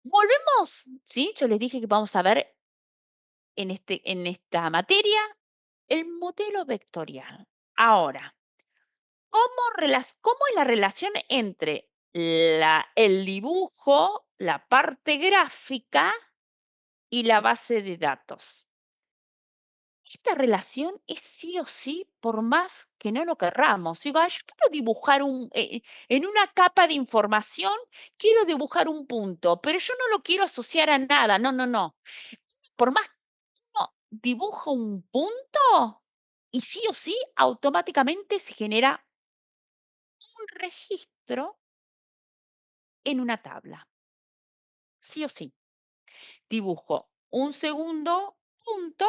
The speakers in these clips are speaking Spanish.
Volvemos, ¿sí? Yo les dije que vamos a ver en esta materia el modelo vectorial. Ahora, ¿cómo es la relación entre el dibujo, la parte gráfica y la base de datos? Esta relación es sí o sí, por más que no lo querramos. Digo: "Ay, yo quiero dibujar en una capa de información, quiero dibujar un punto, pero yo no lo quiero asociar a nada". No, no, no. Por más que uno dibujo un punto, y sí o sí, automáticamente se genera un registro en una tabla. Sí o sí. Dibujo un segundo punto.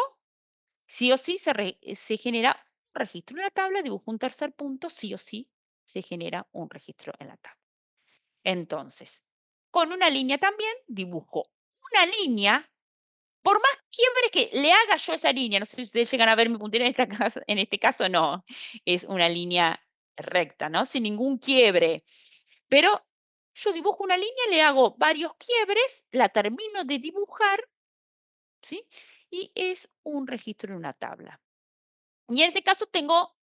Sí o sí se genera un registro en la tabla, dibujo un tercer punto, sí o sí se genera un registro en la tabla. Entonces, con una línea también dibujo una línea, por más quiebre que le haga yo a esa línea, no sé si ustedes llegan a ver mi puntero en este caso no, es una línea recta, ¿no? Sin ningún quiebre, pero yo dibujo una línea, le hago varios quiebres, la termino de dibujar, ¿sí? Y es un registro en una tabla. Y en este caso tengo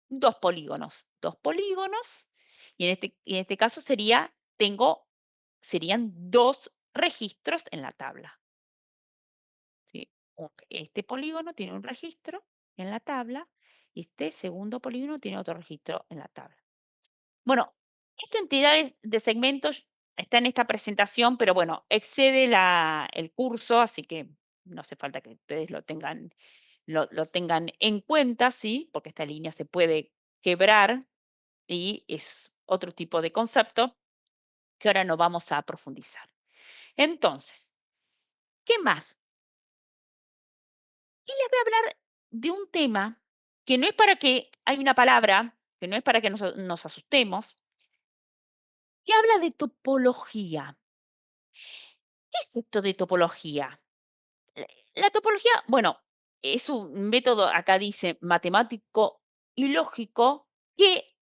2 polígonos, y en este caso serían 2 registros en la tabla, ¿sí? Este polígono tiene un registro en la tabla, y este segundo polígono tiene otro registro en la tabla. Bueno, esta entidades de segmentos está en esta presentación, pero bueno, excede el curso, así que no hace falta que ustedes lo tengan en cuenta, ¿sí? Porque esta línea se puede quebrar y es otro tipo de concepto que ahora no vamos a profundizar. Entonces, ¿qué más? Y les voy a hablar de un tema que no es para que hay una palabra, que no es para que nos asustemos, que habla de topología. ¿Qué es esto de topología? La la topología, bueno, es un método, acá dice, matemático y lógico, que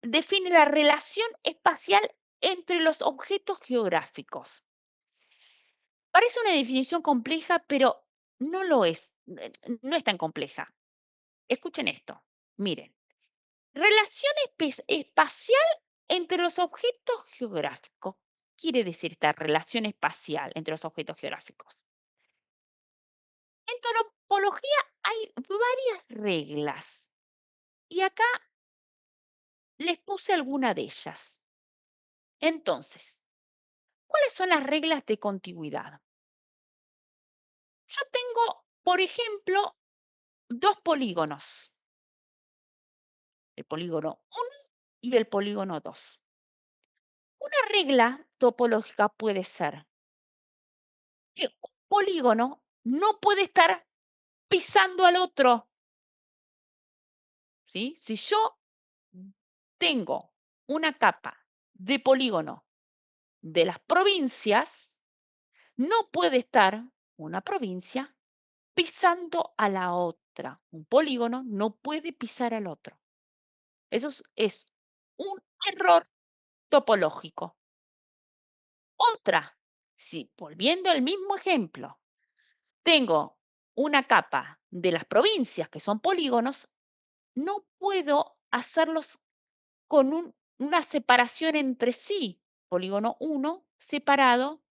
define la relación espacial entre los objetos geográficos. Parece una definición compleja, pero no lo es, no es tan compleja. Escuchen esto, miren, relación espacial entre los objetos geográficos. ¿Qué quiere decir esta relación espacial entre los objetos geográficos? En topología hay varias reglas y acá les puse alguna de ellas. Entonces, ¿cuáles son las reglas de contigüidad? Yo tengo, por ejemplo, 2 polígonos, el polígono 1 y el polígono 2. Una regla topológica puede ser que un polígono no puede estar pisando al otro, ¿sí? Si yo tengo una capa de polígono de las provincias, no puede estar una provincia pisando a la otra. Un polígono no puede pisar al otro. Eso es un error topológico. Otra, si volviendo al mismo ejemplo, tengo una capa de las provincias que son polígonos, no puedo hacerlos con una separación entre sí. Polígono 1 separado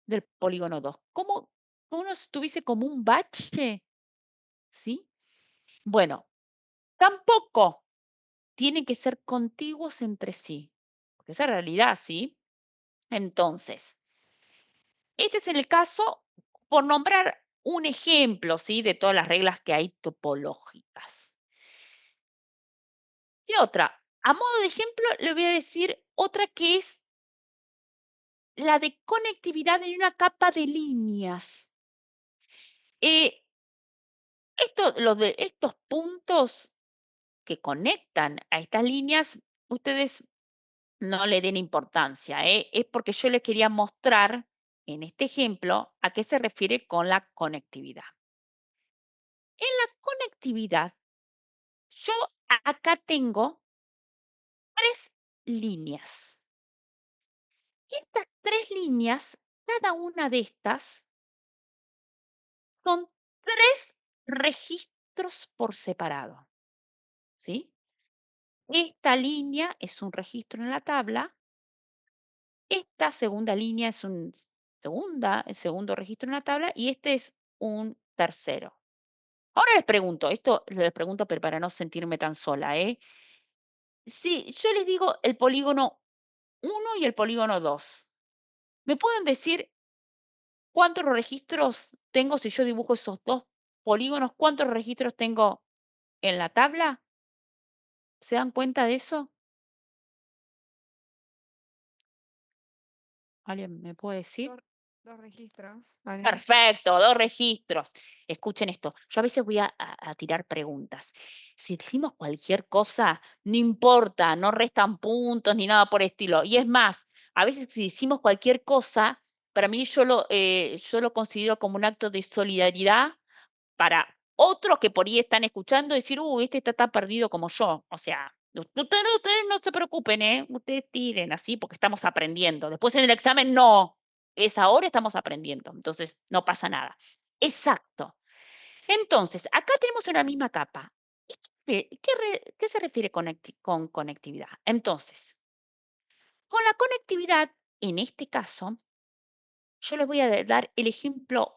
del polígono 2. Como uno estuviese como un bache, ¿sí? Bueno, tampoco tienen que ser contiguos entre sí, porque esa es realidad, ¿sí? Entonces, este es el caso, por nombrar un ejemplo, ¿sí? De todas las reglas que hay topológicas. ¿Qué otra? A modo de ejemplo, le voy a decir otra que es la de conectividad en una capa de líneas. Eh, estos puntos que conectan a estas líneas, ustedes no le den importancia, ¿eh? Es porque yo les quería mostrar en este ejemplo a qué se refiere con la conectividad. En la conectividad, yo acá tengo 3 líneas. Y estas 3 líneas Cada una de estas son 3 registros por separado, ¿sí? Esta línea es un registro en la tabla, esta segunda línea es un segundo registro en la tabla y este es un tercero. Ahora les pregunto, esto les pregunto, pero para no sentirme tan sola, ¿eh? Si yo les digo el polígono 1 y el polígono 2, ¿me pueden decir cuántos registros tengo si yo dibujo esos 2 polígonos? ¿Cuántos registros tengo en la tabla? ¿Se dan cuenta de eso? ¿Alguien me puede decir? Dos, dos registros, ¿vale? Perfecto, 2 registros. Escuchen esto, yo a veces voy a tirar preguntas. Si decimos cualquier cosa, no importa, no restan puntos ni nada por el estilo. Y es más, a veces si decimos cualquier cosa, para mí yo lo considero como un acto de solidaridad para otros que por ahí están escuchando decir: este está tan perdido como yo". O sea, ustedes no se preocupen, ¿eh? Ustedes tiren así porque estamos aprendiendo. Después en el examen no, es ahora estamos aprendiendo, entonces no pasa nada. Exacto. Entonces, acá tenemos una misma capa. ¿Qué se refiere con conectividad? Entonces, con la conectividad, en este caso, yo les voy a dar el ejemplo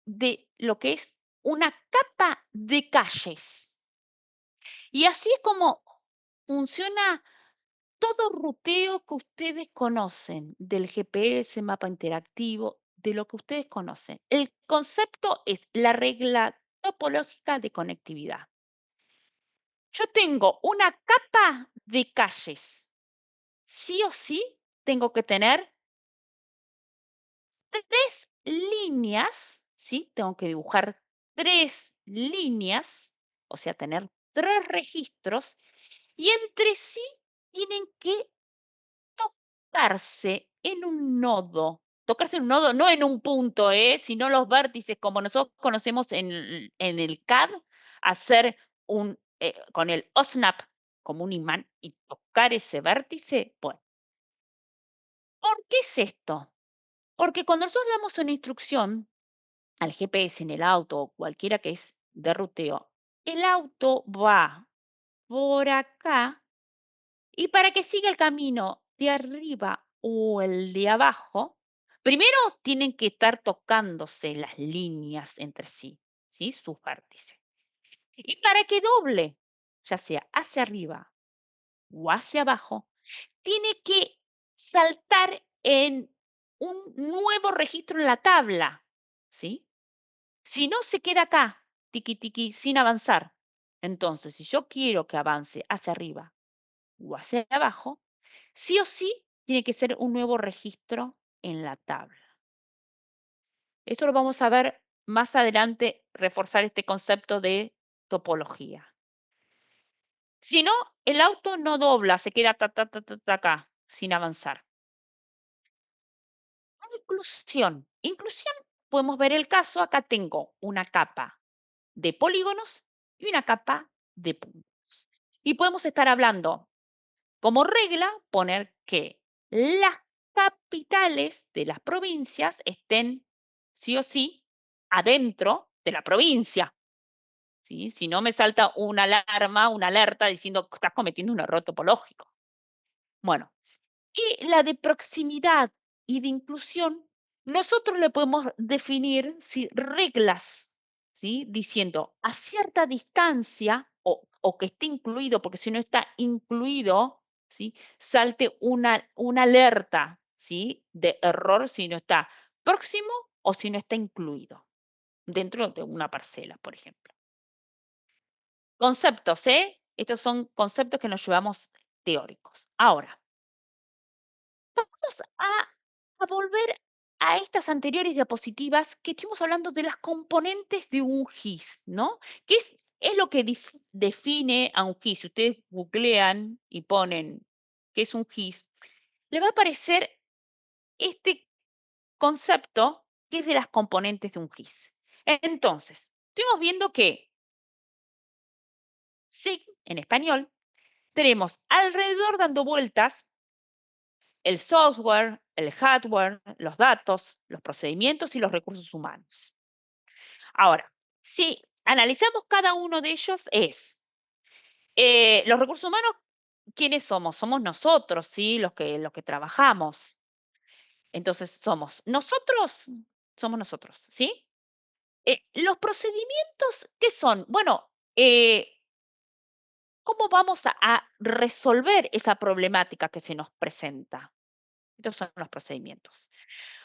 de lo que es una capa de calles. Y así es como funciona todo ruteo que ustedes conocen del GPS, mapa interactivo, de lo que ustedes conocen. El concepto es la regla topológica de conectividad. Yo tengo una capa de calles. Sí o sí tengo que tener 3 líneas, ¿sí? Tengo que dibujar 3 líneas, o sea, tener 3 registros, y entre sí tienen que tocarse en un nodo. Tocarse en un nodo, no en un punto, sino los vértices, como nosotros conocemos en el CAD, hacer con el OSNAP como un imán y tocar ese vértice. Bueno, ¿por qué es esto? Porque cuando nosotros damos una instrucción al GPS en el auto o cualquiera que es de ruteo, el auto va por acá y para que siga el camino de arriba o el de abajo, primero tienen que estar tocándose las líneas entre sí, ¿sí? Sus vértices. Y para que doble, ya sea hacia arriba o hacia abajo, tiene que saltar en un nuevo registro en la tabla, ¿sí? Si no, se queda acá, tiqui, tiqui, sin avanzar. Entonces, si yo quiero que avance hacia arriba o hacia abajo, sí o sí tiene que ser un nuevo registro en la tabla. Esto lo vamos a ver más adelante, reforzar este concepto de topología. Si no, el auto no dobla, se queda ta, acá, sin avanzar. Inclusión. Inclusión, podemos ver el caso, acá tengo una capa de polígonos y una capa de puntos. Y podemos estar hablando, como regla, poner que las capitales de las provincias estén sí o sí adentro de la provincia, ¿sí? Si no me salta una alarma, una alerta diciendo que estás cometiendo un error topológico. Bueno, y la de proximidad y de inclusión, nosotros le podemos definir reglas, ¿sí? Diciendo a cierta distancia o que esté incluido, porque si no está incluido, ¿sí? Salte una alerta, ¿sí? De error si no está próximo o si no está incluido dentro de una parcela, por ejemplo. Conceptos, ¿eh? Estos son conceptos que nos llevamos teóricos. Ahora, vamos a volver a estas anteriores diapositivas que estuvimos hablando de las componentes de un GIS, ¿no? ¿Qué es lo que define a un GIS? Si ustedes googlean y ponen qué es un GIS, le va a aparecer este concepto que es de las componentes de un GIS. Entonces, estuvimos viendo que SIG en español tenemos alrededor dando vueltas el software, el hardware, los datos, los procedimientos y los recursos humanos. Ahora, si analizamos cada uno de ellos los recursos humanos, ¿quiénes somos? Somos nosotros, ¿sí? Los que trabajamos. Entonces, somos nosotros, ¿sí? Los procedimientos, ¿qué son? Bueno, ¿cómo vamos a resolver esa problemática que se nos presenta? Estos son los procedimientos.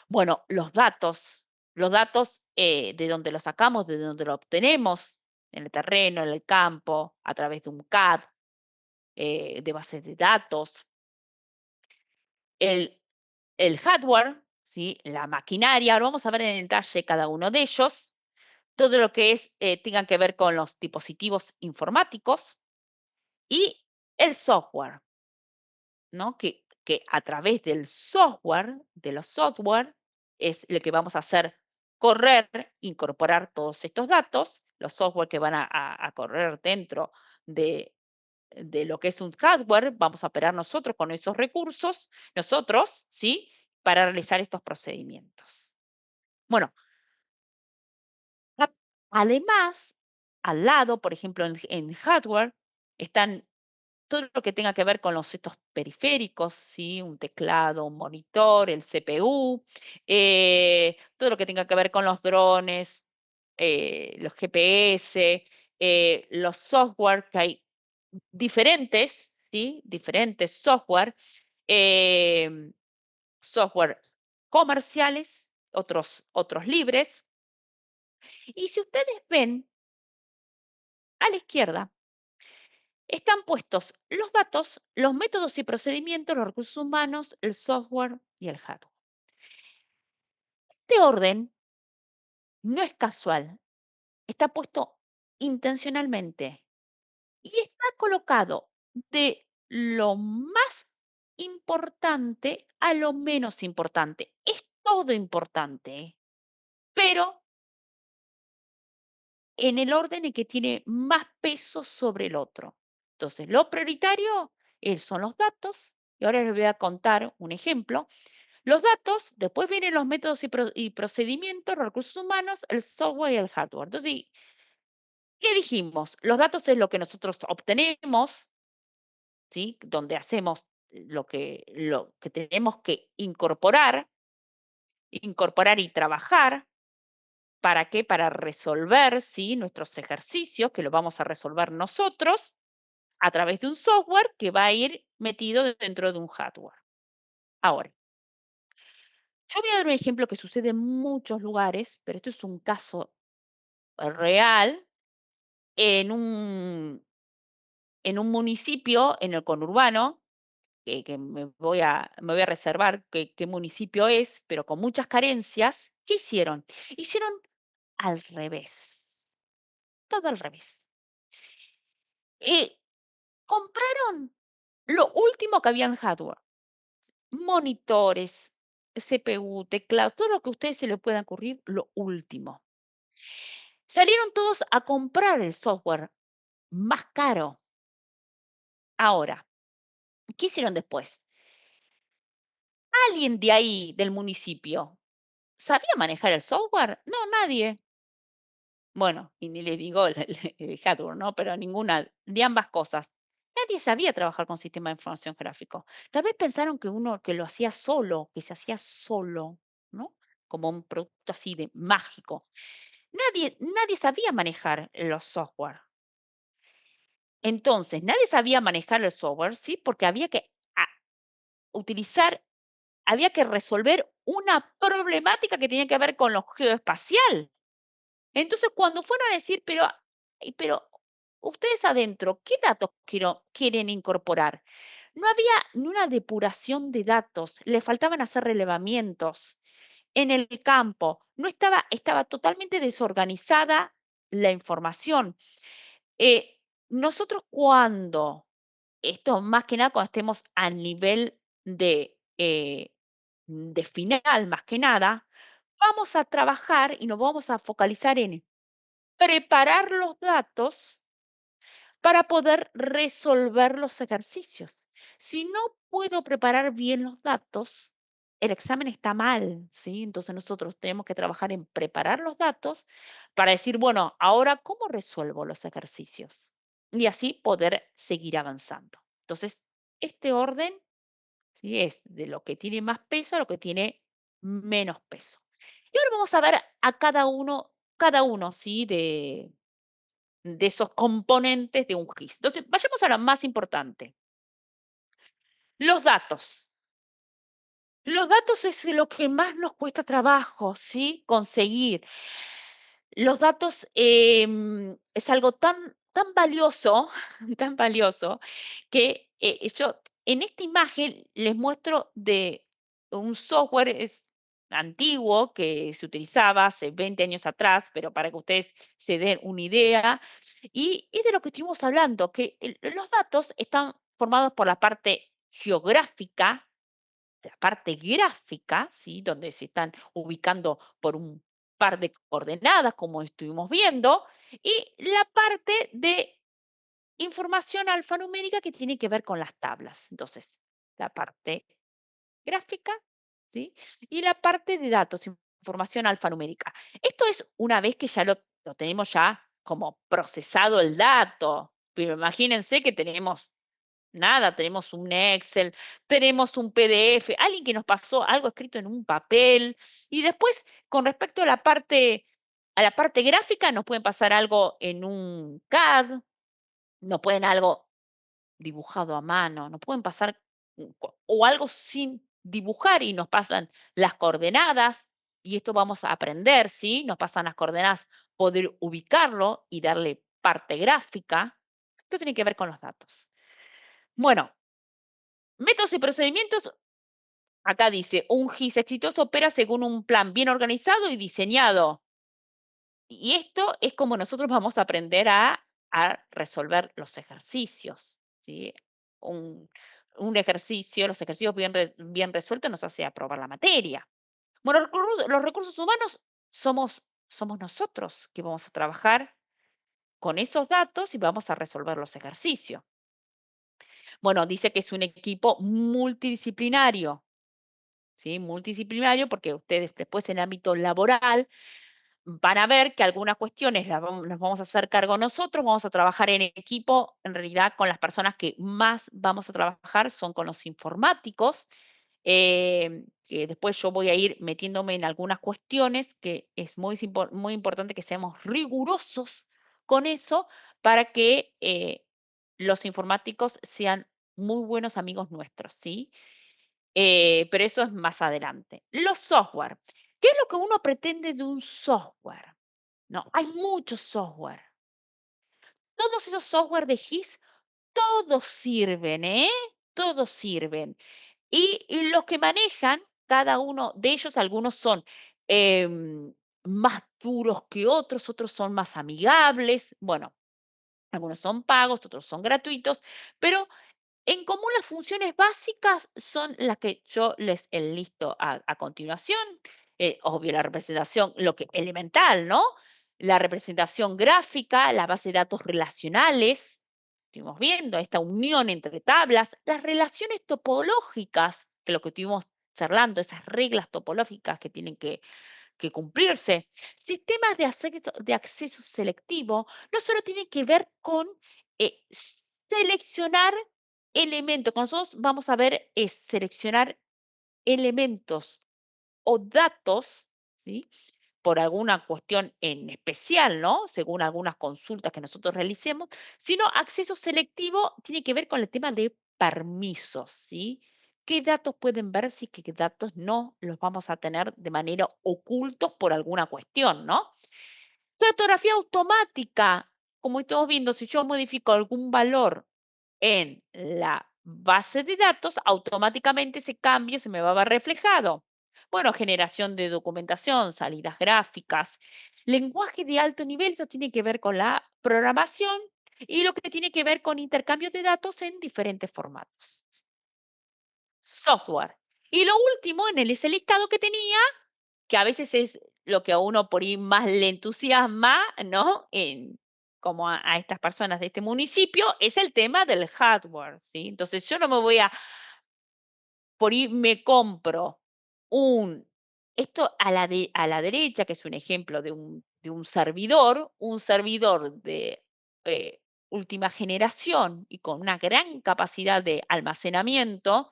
Bueno, los datos, de dónde los sacamos, de dónde lo obtenemos, en el terreno, en el campo, a través de un CAD, de bases de datos. El el hardware, ¿sí? La maquinaria, ahora vamos a ver en detalle cada uno de ellos, todo lo que tenga que ver con los dispositivos informáticos y el software, ¿no? Que a través del software, de los software, es lo que vamos a hacer correr, incorporar todos estos datos, los software que van a correr dentro de lo que es un hardware, vamos a operar nosotros con esos recursos, nosotros, ¿sí? Para realizar estos procedimientos. Bueno, a además, al lado, por ejemplo, en hardware, están todo lo que tenga que ver con estos periféricos, ¿sí? Un teclado, un monitor, el CPU, todo lo que tenga que ver con los drones, los GPS, los software, que hay diferentes, ¿sí? Diferentes em, software comerciales, otros libres. Y si ustedes ven a la izquierda, están puestos los datos, los métodos y procedimientos, los recursos humanos, el software y el hardware. Este orden no es casual, está puesto intencionalmente y está colocado de lo más importante a lo menos importante. Es todo importante, pero en el orden en que tiene más peso sobre el otro. Entonces, lo prioritario son los datos, y ahora les voy a contar un ejemplo. Los datos, después vienen los métodos y procedimientos, los recursos humanos, el software y el hardware. Entonces, ¿qué dijimos? Los datos es lo que nosotros obtenemos, ¿sí? Donde hacemos lo que tenemos que incorporar y trabajar. ¿Para qué? Para resolver, ¿sí? Nuestros ejercicios, que los vamos a resolver nosotros a través de un software que va a ir metido dentro de un hardware. Ahora, yo voy a dar un ejemplo que sucede en muchos lugares, pero esto es un caso real en un municipio, en el conurbano, que me voy a reservar qué municipio es, pero con muchas carencias. ¿Qué hicieron? Hicieron al revés, todo al revés. Compraron lo último que había en hardware, monitores, CPU, teclado, todo lo que a ustedes se les pueda ocurrir, lo último. Salieron todos a comprar el software más caro. Ahora, ¿qué hicieron después? ¿Alguien de ahí, del municipio, sabía manejar el software? No, nadie. Bueno, y ni le digo el hardware, ¿no? Pero ninguna, de ambas cosas. Nadie sabía trabajar con sistema de información gráfico. Tal vez pensaron que uno que lo hacía solo, que se hacía solo, ¿no? Como un producto así de mágico. Nadie sabía manejar los software. Entonces, nadie sabía manejar el software, ¿sí? Porque había que utilizar, había que resolver una problemática que tenía que ver con lo geoespacial. Entonces, cuando fueron a decir, pero ustedes adentro, ¿qué datos quieren incorporar? No había ni una depuración de datos, le faltaban hacer relevamientos en el campo, no estaba totalmente desorganizada la información. Nosotros esto más que nada cuando estemos a nivel de final, más que nada, vamos a trabajar y nos vamos a focalizar en preparar los datos para poder resolver los ejercicios. Si no puedo preparar bien los datos, el examen está mal, ¿sí? Entonces nosotros tenemos que trabajar en preparar los datos para decir, bueno, ahora, ¿cómo resuelvo los ejercicios? Y así poder seguir avanzando. Entonces, este orden, ¿sí? Es de lo que tiene más peso a lo que tiene menos peso. Y ahora vamos a ver a cada uno, ¿sí? De esos componentes de un GIS. Entonces, vayamos a lo más importante. Los datos. Los datos es lo que más nos cuesta trabajo, ¿sí? Conseguir. Los datos, es algo tan valioso, tan valioso, que, yo en esta imagen les muestro de un software antiguo que se utilizaba hace 20 años atrás, pero para que ustedes se den una idea, y es de lo que estuvimos hablando, que los datos están formados por la parte geográfica, la parte gráfica, ¿sí? Donde se están ubicando por un par de coordenadas, como estuvimos viendo, y la parte de información alfanumérica que tiene que ver con las tablas. Entonces, la parte gráfica, ¿sí? Y la parte de datos, información alfanumérica. Esto es una vez que ya lo tenemos ya como procesado el dato. Pero imagínense que tenemos nada, tenemos un Excel, tenemos un PDF, alguien que nos pasó algo escrito en un papel. Y después, con respecto a la parte gráfica, nos pueden pasar algo en un CAD, nos pueden algo dibujado a mano, nos pueden pasar o algo sin dibujar y nos pasan las coordenadas, y esto vamos a aprender, ¿sí? Nos pasan las coordenadas, poder ubicarlo y darle parte gráfica. Esto tiene que ver con los datos. Bueno, métodos y procedimientos, acá dice, un GIS exitoso opera según un plan bien organizado y diseñado. Y esto es como nosotros vamos a aprender a resolver los ejercicios, ¿sí? Un, un ejercicio, los ejercicios bien resueltos nos hace aprobar la materia. Bueno, los recursos humanos somos nosotros que vamos a trabajar con esos datos y vamos a resolver los ejercicios. Bueno, dice que es un equipo multidisciplinario, ¿sí? Multidisciplinario, porque ustedes después en el ámbito laboral van a ver que algunas cuestiones las vamos a hacer cargo nosotros, vamos a trabajar en equipo, en realidad con las personas que más vamos a trabajar son con los informáticos, que después yo voy a ir metiéndome en algunas cuestiones que es muy importante que seamos rigurosos con eso para que los informáticos sean muy buenos amigos nuestros, ¿sí? Pero eso es más adelante. Los software. ¿Qué es lo que uno pretende de un software? No, hay muchos software. Todos esos software de GIS, todos sirven, ¿eh? Todos sirven. Y los que manejan, cada uno de ellos, algunos son más duros que otros, otros son más amigables. Bueno, algunos son pagos, otros son gratuitos, pero en común, las funciones básicas son las que yo les enlisto a continuación. Obvio, la representación, lo que elemental, ¿no? La representación gráfica, la base de datos relacionales, estuvimos viendo esta unión entre tablas, las relaciones topológicas, que lo que estuvimos charlando, esas reglas topológicas que tienen que cumplirse. Sistemas de acceso selectivo no solo tienen que ver con eh, seleccionar elementos. Cuando nosotros vamos a ver es seleccionar elementos o datos, ¿sí? Por alguna cuestión en especial, ¿no? Según algunas consultas que nosotros realicemos, sino acceso selectivo tiene que ver con el tema de permisos, ¿sí? ¿Qué datos pueden verse y qué datos no los vamos a tener de manera ocultos por alguna cuestión, ¿no? Fotografía automática, como estamos viendo, si yo modifico algún valor en la base de datos, automáticamente ese cambio se me va a ver reflejado. Bueno, generación de documentación, salidas gráficas, lenguaje de alto nivel, eso tiene que ver con la programación y lo que tiene que ver con intercambio de datos en diferentes formatos. Software. Y lo último en ese listado que tenía, que a veces es lo que a uno por ahí más le entusiasma, ¿no? Como a estas personas de este municipio, es el tema del hardware, ¿sí? Entonces yo no me voy a por ahí me compro un esto a la derecha, que es un ejemplo de un servidor de, última generación y con una gran capacidad de almacenamiento,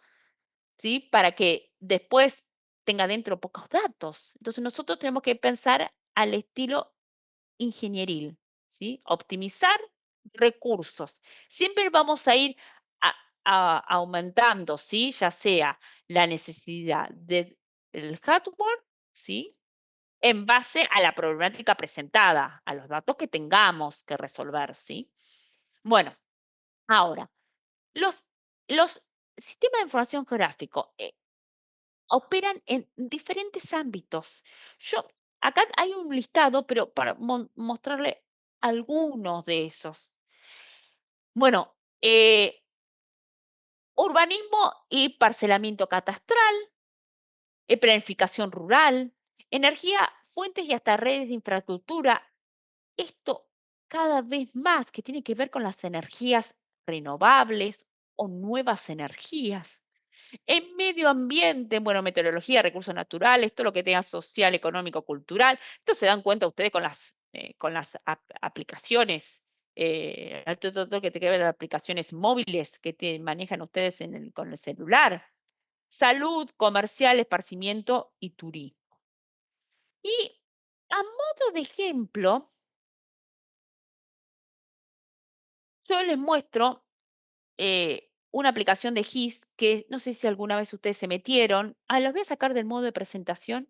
¿sí? Para que después tenga dentro pocos datos. Entonces, nosotros tenemos que pensar al estilo ingenieril, ¿sí? Optimizar recursos. Siempre vamos a ir aumentando, ¿sí? Ya sea la necesidad del hardware, ¿sí? En base a la problemática presentada, a los datos que tengamos que resolver, ¿sí? Bueno, ahora, los, los sistemas de información geográfico operan en diferentes ámbitos. Yo, acá hay un listado, pero para mostrarle algunos de esos. Bueno, urbanismo y parcelamiento catastral, planificación rural, energía, fuentes y hasta redes de infraestructura. Esto cada vez más que tiene que ver con las energías renovables o nuevas energías. En medio ambiente, bueno, meteorología, recursos naturales, todo lo que tenga social, económico, cultural. Esto se dan cuenta ustedes con las aplicaciones, todo lo que tiene que ver con aplicaciones móviles que manejan ustedes con el celular. Salud, comercial, esparcimiento y turismo. Y a modo de ejemplo, yo les muestro una aplicación de GIS que no sé si alguna vez ustedes se metieron. Los voy a sacar del modo de presentación,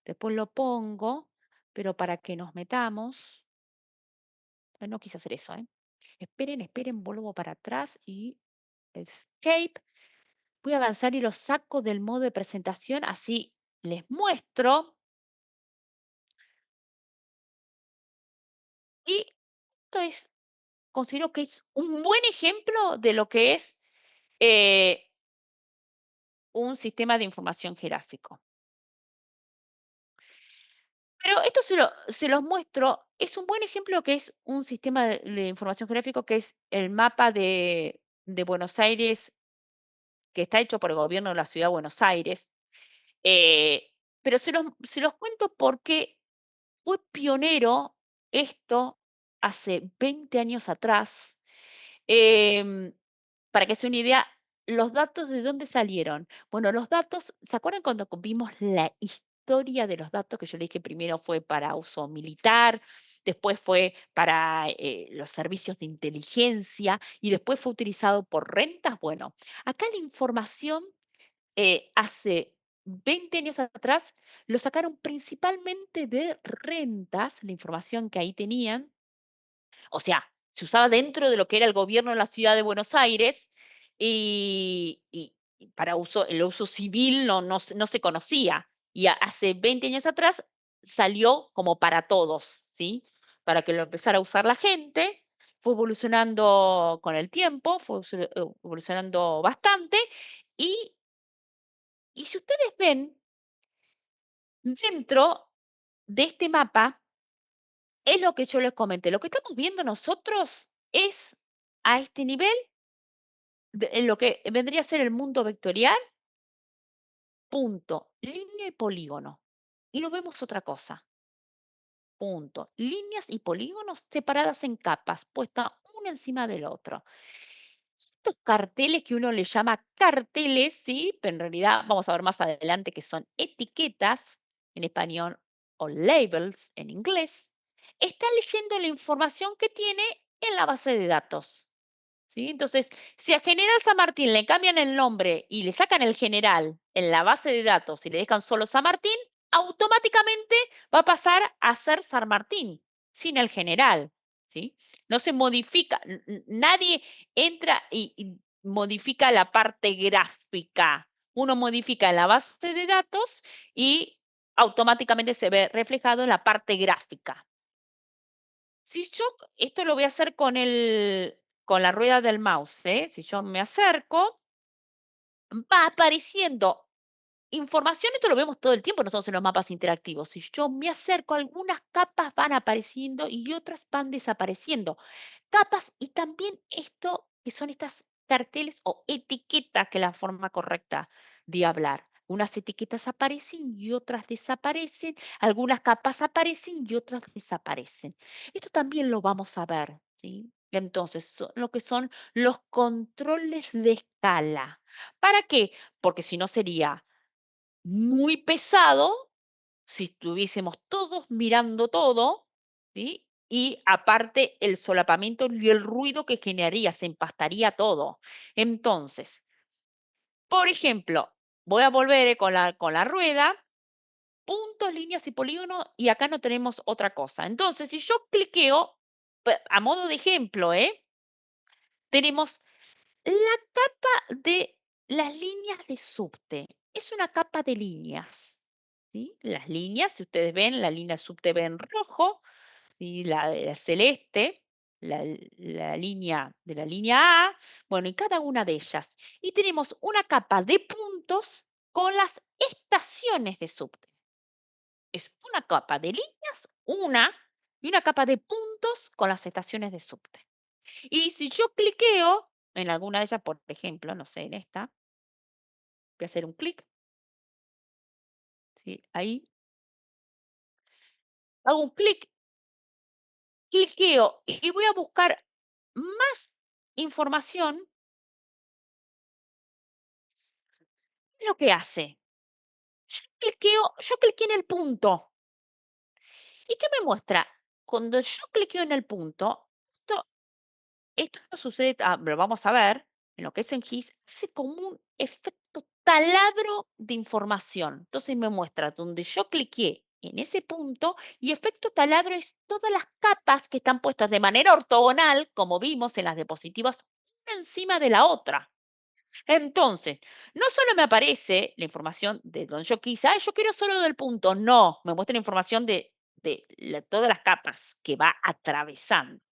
después lo pongo, pero para que nos metamos. No quise hacer eso, ¿eh? Esperen, esperen, vuelvo para atrás y Escape. Voy a avanzar y lo saco del modo de presentación, así les muestro. Y esto es, considero que es un buen ejemplo de lo que es eh, un sistema de información geográfico. Pero esto se los muestro, es un buen ejemplo que es un sistema de información geográfico, que es el mapa de Buenos Aires, que está hecho por el gobierno de la ciudad de Buenos Aires. Pero se los cuento porque fue pionero esto hace 20 años atrás. Em, para que se una idea, ¿los datos de dónde salieron? Bueno, los datos, ¿se acuerdan cuando vimos la historia de los datos? Que yo le dije primero fue para uso militar, después fue para los servicios de inteligencia y después fue utilizado por rentas. Bueno, acá la información hace 20 años atrás lo sacaron principalmente de rentas, la información que ahí tenían, o sea, se usaba dentro de lo que era el gobierno de la ciudad de Buenos Aires y para uso, el uso civil no se conocía. Y hace 20 años atrás salió como para todos, ¿sí? Para que lo empezara a usar la gente, fue evolucionando con el tiempo, fue evolucionando bastante. Y, y si ustedes ven, dentro de este mapa, es lo que yo les comenté. Lo que estamos viendo nosotros es a este nivel, en lo que vendría a ser el mundo vectorial, punto, línea y polígono. Y no vemos otra cosa. Punto. Líneas y polígonos separadas en capas, puestas uno encima del otro. Estos carteles que uno le llama carteles, ¿sí? Pero en realidad vamos a ver más adelante que son etiquetas en español o labels en inglés, está leyendo la información que tiene en la base de datos. ¿Sí? Entonces, si a General San Martín le cambian el nombre y le sacan el general en la base de datos y le dejan solo San Martín, automáticamente va a pasar a ser San Martín, sin el general. ¿Sí? No se modifica, nadie entra y modifica la parte gráfica. Uno modifica la base de datos y automáticamente se ve reflejado en la parte gráfica. Si yo esto lo voy a hacer con la rueda del mouse, ¿eh? Si yo me acerco, va apareciendo información, esto lo vemos todo el tiempo nosotros en los mapas interactivos. Si yo me acerco, algunas capas van apareciendo y otras van desapareciendo. Capas y también esto que son estas carteles o etiquetas, que es la forma correcta de hablar. Unas etiquetas aparecen y otras desaparecen, algunas capas aparecen y otras desaparecen. Esto también lo vamos a ver, ¿sí? Entonces, lo que son los controles de escala. ¿Para qué? Porque si no sería muy pesado si estuviésemos todos mirando todo, ¿sí? Y aparte el solapamiento y el ruido que generaría, se empastaría todo. Entonces, por ejemplo, voy a volver con la rueda, puntos, líneas y polígonos, y acá no tenemos otra cosa. Entonces, si yo cliqueo, a modo de ejemplo, tenemos la capa de las líneas de subte. Es una capa de líneas, ¿sí? Las líneas, si ustedes ven, la línea subte ve en rojo, ¿sí? La celeste, la línea de la línea A, bueno, y cada una de ellas. Y tenemos una capa de puntos con las estaciones de subte. Es una capa de líneas, y una capa de puntos con las estaciones de subte. Y si yo cliqueo en alguna de ellas, por ejemplo, no sé, en esta, voy a hacer un clic, ¿sí? Ahí, hago un clic, cliqueo y voy a buscar más información. ¿Qué es lo que hace? Yo cliqué en el punto. ¿Y qué me muestra? Cuando yo cliqueo en el punto, esto no sucede, lo vamos a ver, en lo que es en GIS, hace como un efecto taladro de información. Entonces me muestra donde yo cliqué en ese punto y efecto taladro es todas las capas que están puestas de manera ortogonal, como vimos en las diapositivas, una encima de la otra. Entonces, no solo me aparece la información de donde yo quise, yo quiero solo del punto. No, me muestra la información de todas las capas que va atravesando.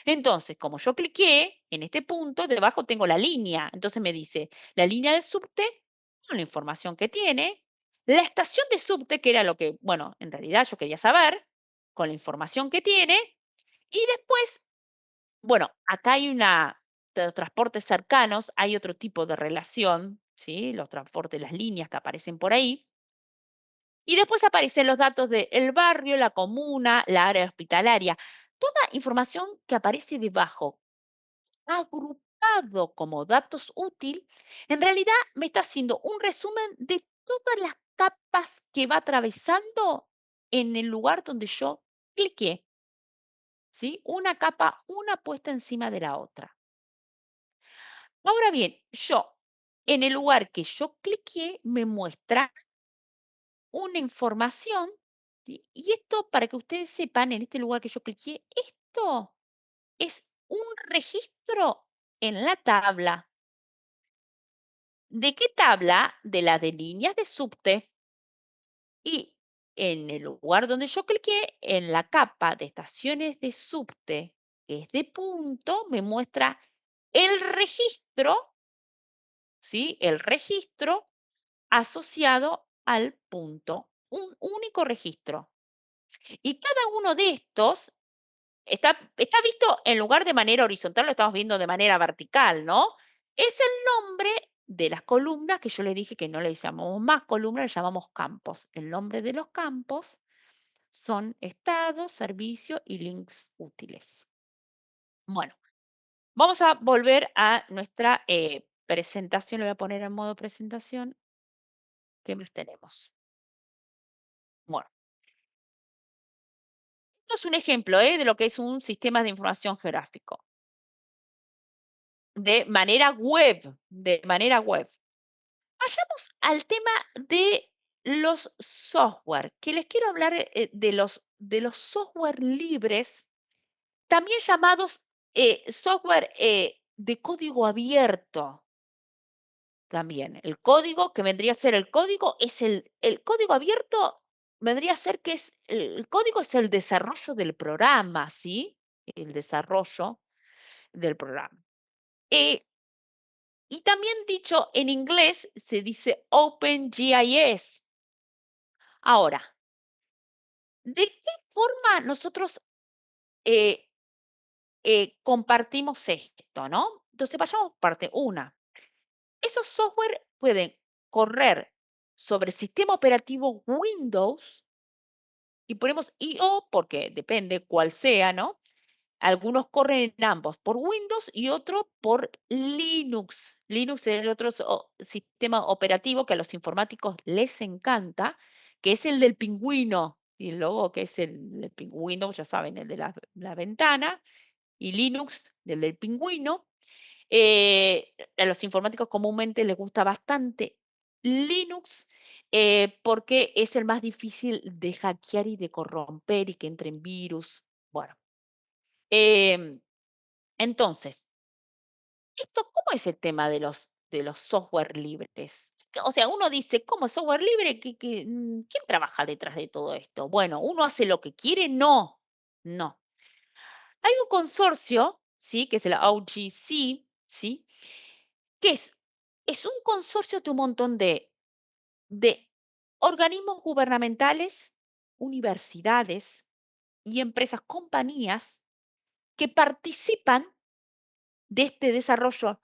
Entonces, como yo cliqué en este punto, debajo tengo la línea. Entonces me dice la línea del subte con la información que tiene, la estación de subte, que era lo que, bueno, en realidad yo quería saber, con la información que tiene, y después, bueno, acá hay de los transportes cercanos, hay otro tipo de relación, ¿sí? Los transportes, las líneas que aparecen por ahí. Y después aparecen los datos del barrio, la comuna, la área hospitalaria. Toda información que aparece debajo, agrupado como datos útil, en realidad me está haciendo un resumen de todas las capas que va atravesando en el lugar donde yo cliqué, ¿sí? Una capa, una puesta encima de la otra. Ahora bien, en el lugar que yo cliqué, me muestra una información, ¿sí? Y esto, para que ustedes sepan, en este lugar que yo cliqué, esto es un registro en la tabla. ¿De qué tabla? De la de líneas de subte. Y en el lugar donde yo cliqué, en la capa de estaciones de subte, que es de punto, me muestra el registro, ¿sí? El registro asociado al punto, un único registro. Y cada uno de estos está visto en lugar de manera horizontal, lo estamos viendo de manera vertical, ¿no? Es el nombre de las columnas que yo le dije que no le llamamos más columnas, le llamamos campos. El nombre de los campos son estados, servicio y links útiles. Bueno, vamos a volver a nuestra presentación. Le voy a poner en modo presentación. ¿Qué más tenemos? Bueno, esto es un ejemplo de lo que es un sistema de información geográfico. De manera web. Vayamos al tema de los software, que les quiero hablar de los software libres, también llamados software de código abierto. También el código que vendría a ser el código es el código abierto, vendría a ser que el código es el desarrollo del programa, ¿sí? El desarrollo del programa. Eh, Y también dicho en inglés se dice OpenGIS. Ahora, ¿de qué forma nosotros eh, compartimos esto, no? Entonces, vayamos parte una. Esos software pueden correr sobre sistema operativo Windows y ponemos IO porque depende cuál sea, ¿no? Algunos corren en ambos, por Windows y otro por Linux. Linux es el otro sistema operativo que a los informáticos les encanta, que es el del pingüino. Y el logo que es el del pingüino, ya saben, el de la ventana, y Linux, del pingüino. A los informáticos comúnmente les gusta bastante Linux porque es el más difícil de hackear y de corromper y que entren virus. Bueno, em, entonces, ¿cómo es el tema de los software libres? O sea, uno dice, ¿cómo es software libre? ¿Quién trabaja detrás de todo esto? Bueno, ¿uno hace lo que quiere? No, no. Hay un consorcio, ¿sí? Que es el OGC, ¿sí? Que es un consorcio de un montón de organismos gubernamentales, universidades y empresas, compañías que participan de este desarrollo,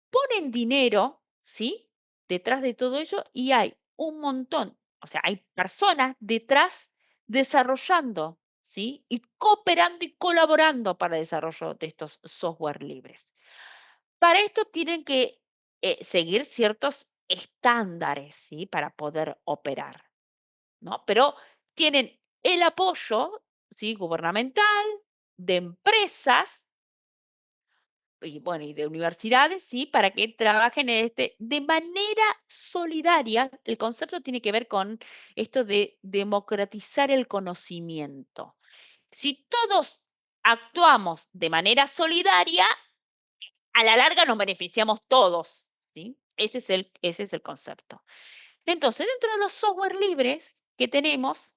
ponen dinero, ¿sí? Detrás de todo ello y hay un montón, o sea, hay personas detrás desarrollando, ¿sí? Y cooperando y colaborando para el desarrollo de estos software libres. Para esto tienen que seguir ciertos estándares, ¿sí? Para poder operar, ¿no? Pero tienen el apoyo, ¿sí? Gubernamental, de empresas y bueno, y de universidades, sí, para que trabajen en de manera solidaria. El concepto tiene que ver con esto de democratizar el conocimiento. Si todos actuamos de manera solidaria, a la larga nos beneficiamos todos, ¿sí? Ese es el concepto. Entonces, dentro de los software libres que tenemos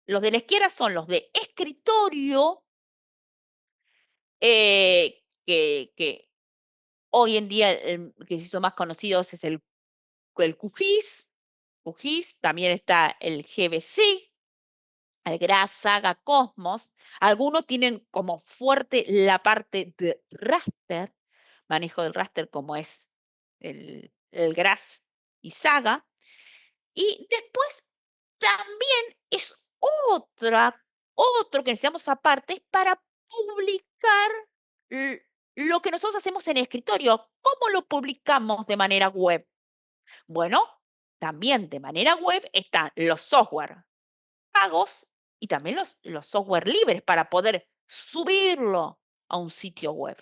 los de la izquierda son los de escritorio, que hoy en día, que se hizo más conocidos es el QGIS, también está el GBC, el GRAS, Saga, Cosmos. Algunos tienen como fuerte la parte de raster, manejo del raster como es el GRAS y Saga. Y después también es otro que necesitamos aparte, es para publicar lo que nosotros hacemos en el escritorio. ¿Cómo lo publicamos de manera web? Bueno, también de manera web están los software pagos y también los software libres para poder subirlo a un sitio web.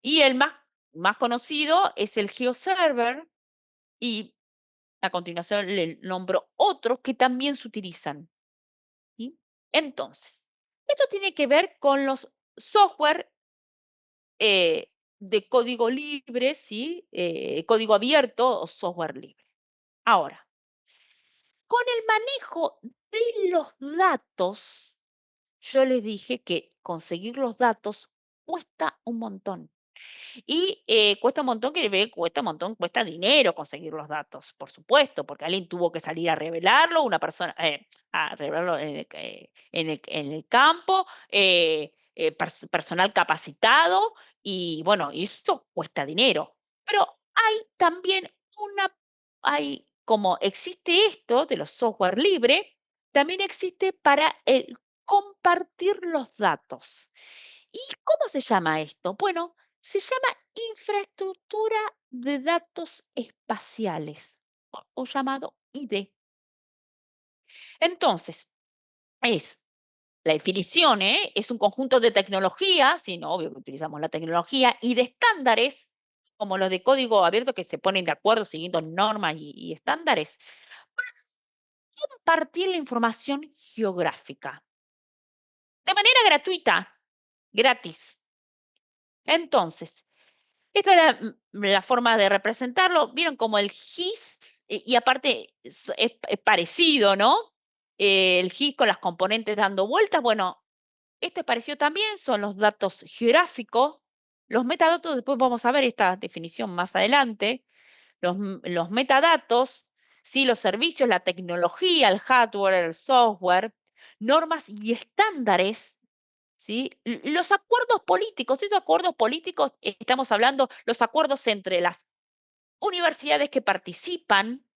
Y el más conocido es el GeoServer y a continuación le nombro otros que también se utilizan. ¿Sí? Entonces, esto tiene que ver con los software de código libre, ¿sí? Código abierto o software libre. Ahora, con el manejo de los datos, yo les dije que conseguir los datos cuesta un montón. Y cuesta un montón, quiere ver, cuesta un montón, cuesta dinero conseguir los datos, por supuesto, porque alguien tuvo que salir a revelarlo, una persona, a revelarlo en el campo, personal capacitado, y bueno, y eso cuesta dinero. Pero hay también como existe esto de los software libre, también existe para el compartir los datos. ¿Y cómo se llama esto? Bueno, se llama infraestructura de datos espaciales o llamado ID. Entonces, es la definición, es un conjunto de tecnologías, sí, no, obvio que utilizamos la tecnología, y de estándares, como los de código abierto que se ponen de acuerdo siguiendo normas y estándares, para compartir la información geográfica de manera gratuita, gratis. Entonces, esa era la forma de representarlo. Vieron como el GIS, y aparte es parecido, ¿no? El GIS con las componentes dando vueltas. Bueno, esto es parecido también, son los datos geográficos. Los metadatos, después vamos a ver esta definición más adelante. Los metadatos, ¿sí? Los servicios, la tecnología, el hardware, el software, normas y estándares. ¿Sí? Los acuerdos políticos, esos acuerdos políticos, estamos hablando, los acuerdos entre las universidades que participan,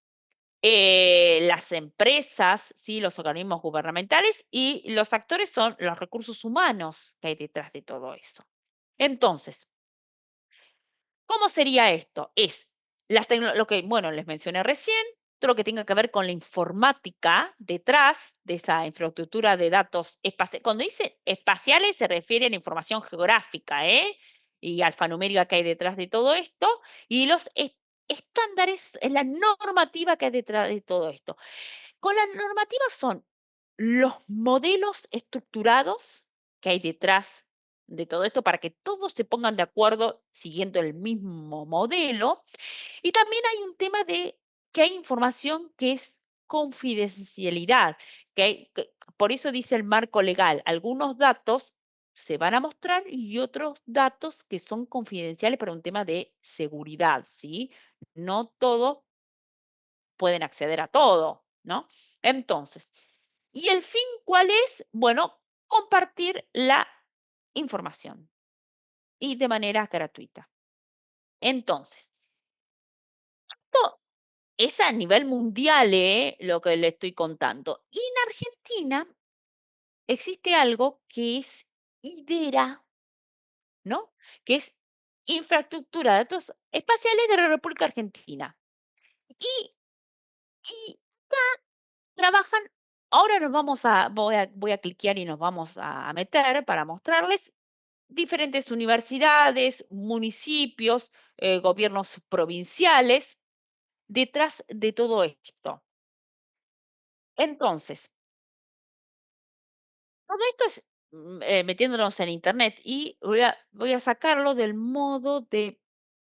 las empresas, ¿sí? Los organismos gubernamentales y los actores son los recursos humanos que hay detrás de todo eso. Entonces, ¿cómo sería esto? Es lo que, bueno, les mencioné recién, todo lo que tenga que ver con la informática detrás de esa infraestructura de datos espaciales. Cuando dice espaciales se refiere a la información geográfica, ¿eh? Y alfanumérica que hay detrás de todo esto, y los estándares, la normativa que hay detrás de todo esto. Con las normativas son los modelos estructurados que hay detrás de todo esto para que todos se pongan de acuerdo siguiendo el mismo modelo. Y también hay un tema de que hay información que es confidencialidad, por eso dice el marco legal, algunos datos se van a mostrar y otros datos que son confidenciales para un tema de seguridad, ¿sí? No todos pueden acceder a todo, ¿no? Entonces, ¿y el fin cuál es? Bueno, compartir la información y de manera gratuita. Entonces, esto es a nivel mundial, lo que le estoy contando. Y en Argentina existe algo que es IDERA, ¿no? Que es Infraestructura de Datos Espaciales de la República Argentina. Y, y trabajan, ahora nos vamos a, voy a cliquear y nos vamos a meter para mostrarles diferentes universidades, municipios, gobiernos provinciales, detrás de todo esto. Entonces, todo esto es metiéndonos en internet y voy a sacarlo del modo de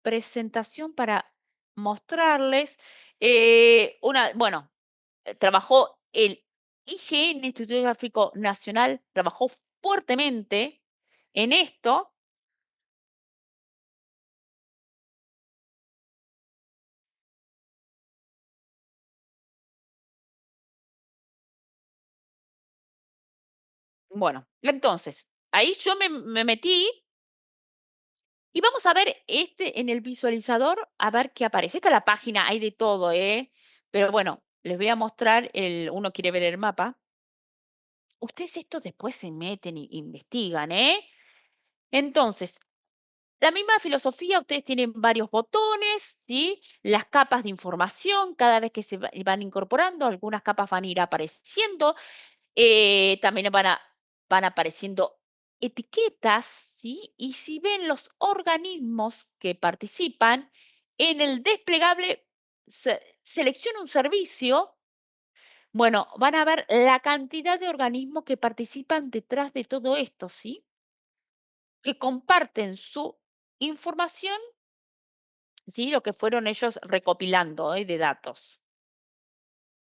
presentación para mostrarles bueno, trabajó el IGN, Instituto Geográfico Nacional, trabajó fuertemente en esto. Bueno, entonces, ahí yo me metí y vamos a ver en el visualizador, a ver qué aparece. Esta es la página, hay de todo, ¿eh? Pero bueno, les voy a mostrar uno quiere ver el mapa. Ustedes esto después se meten e investigan, ¿eh? Entonces, la misma filosofía, ustedes tienen varios botones, ¿sí? Las capas de información, cada vez que se van incorporando, algunas capas van a ir apareciendo, también van apareciendo etiquetas, ¿sí? Y si ven los organismos que participan, en el desplegable selecciona un servicio, bueno, van a ver la cantidad de organismos que participan detrás de todo esto, ¿sí? Que comparten su información, ¿sí? Lo que fueron ellos recopilando, de datos.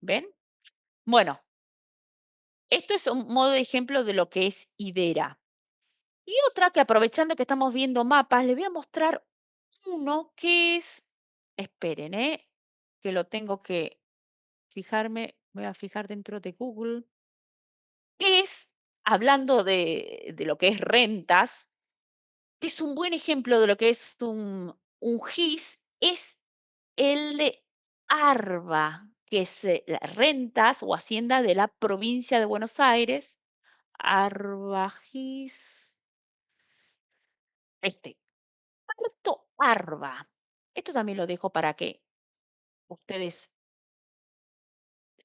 ¿Ven? Bueno, esto es un modo de ejemplo de lo que es IDERA. Y otra que aprovechando que estamos viendo mapas, les voy a mostrar uno que es, esperen, que lo tengo que fijarme, me voy a fijar dentro de Google, que es, hablando de lo que es rentas, que es un buen ejemplo de lo que es un GIS, es el de ARBA, que es las rentas o hacienda de la provincia de Buenos Aires, ARBA GIS, este, Alberto Arba. Esto también lo dejo para que ustedes,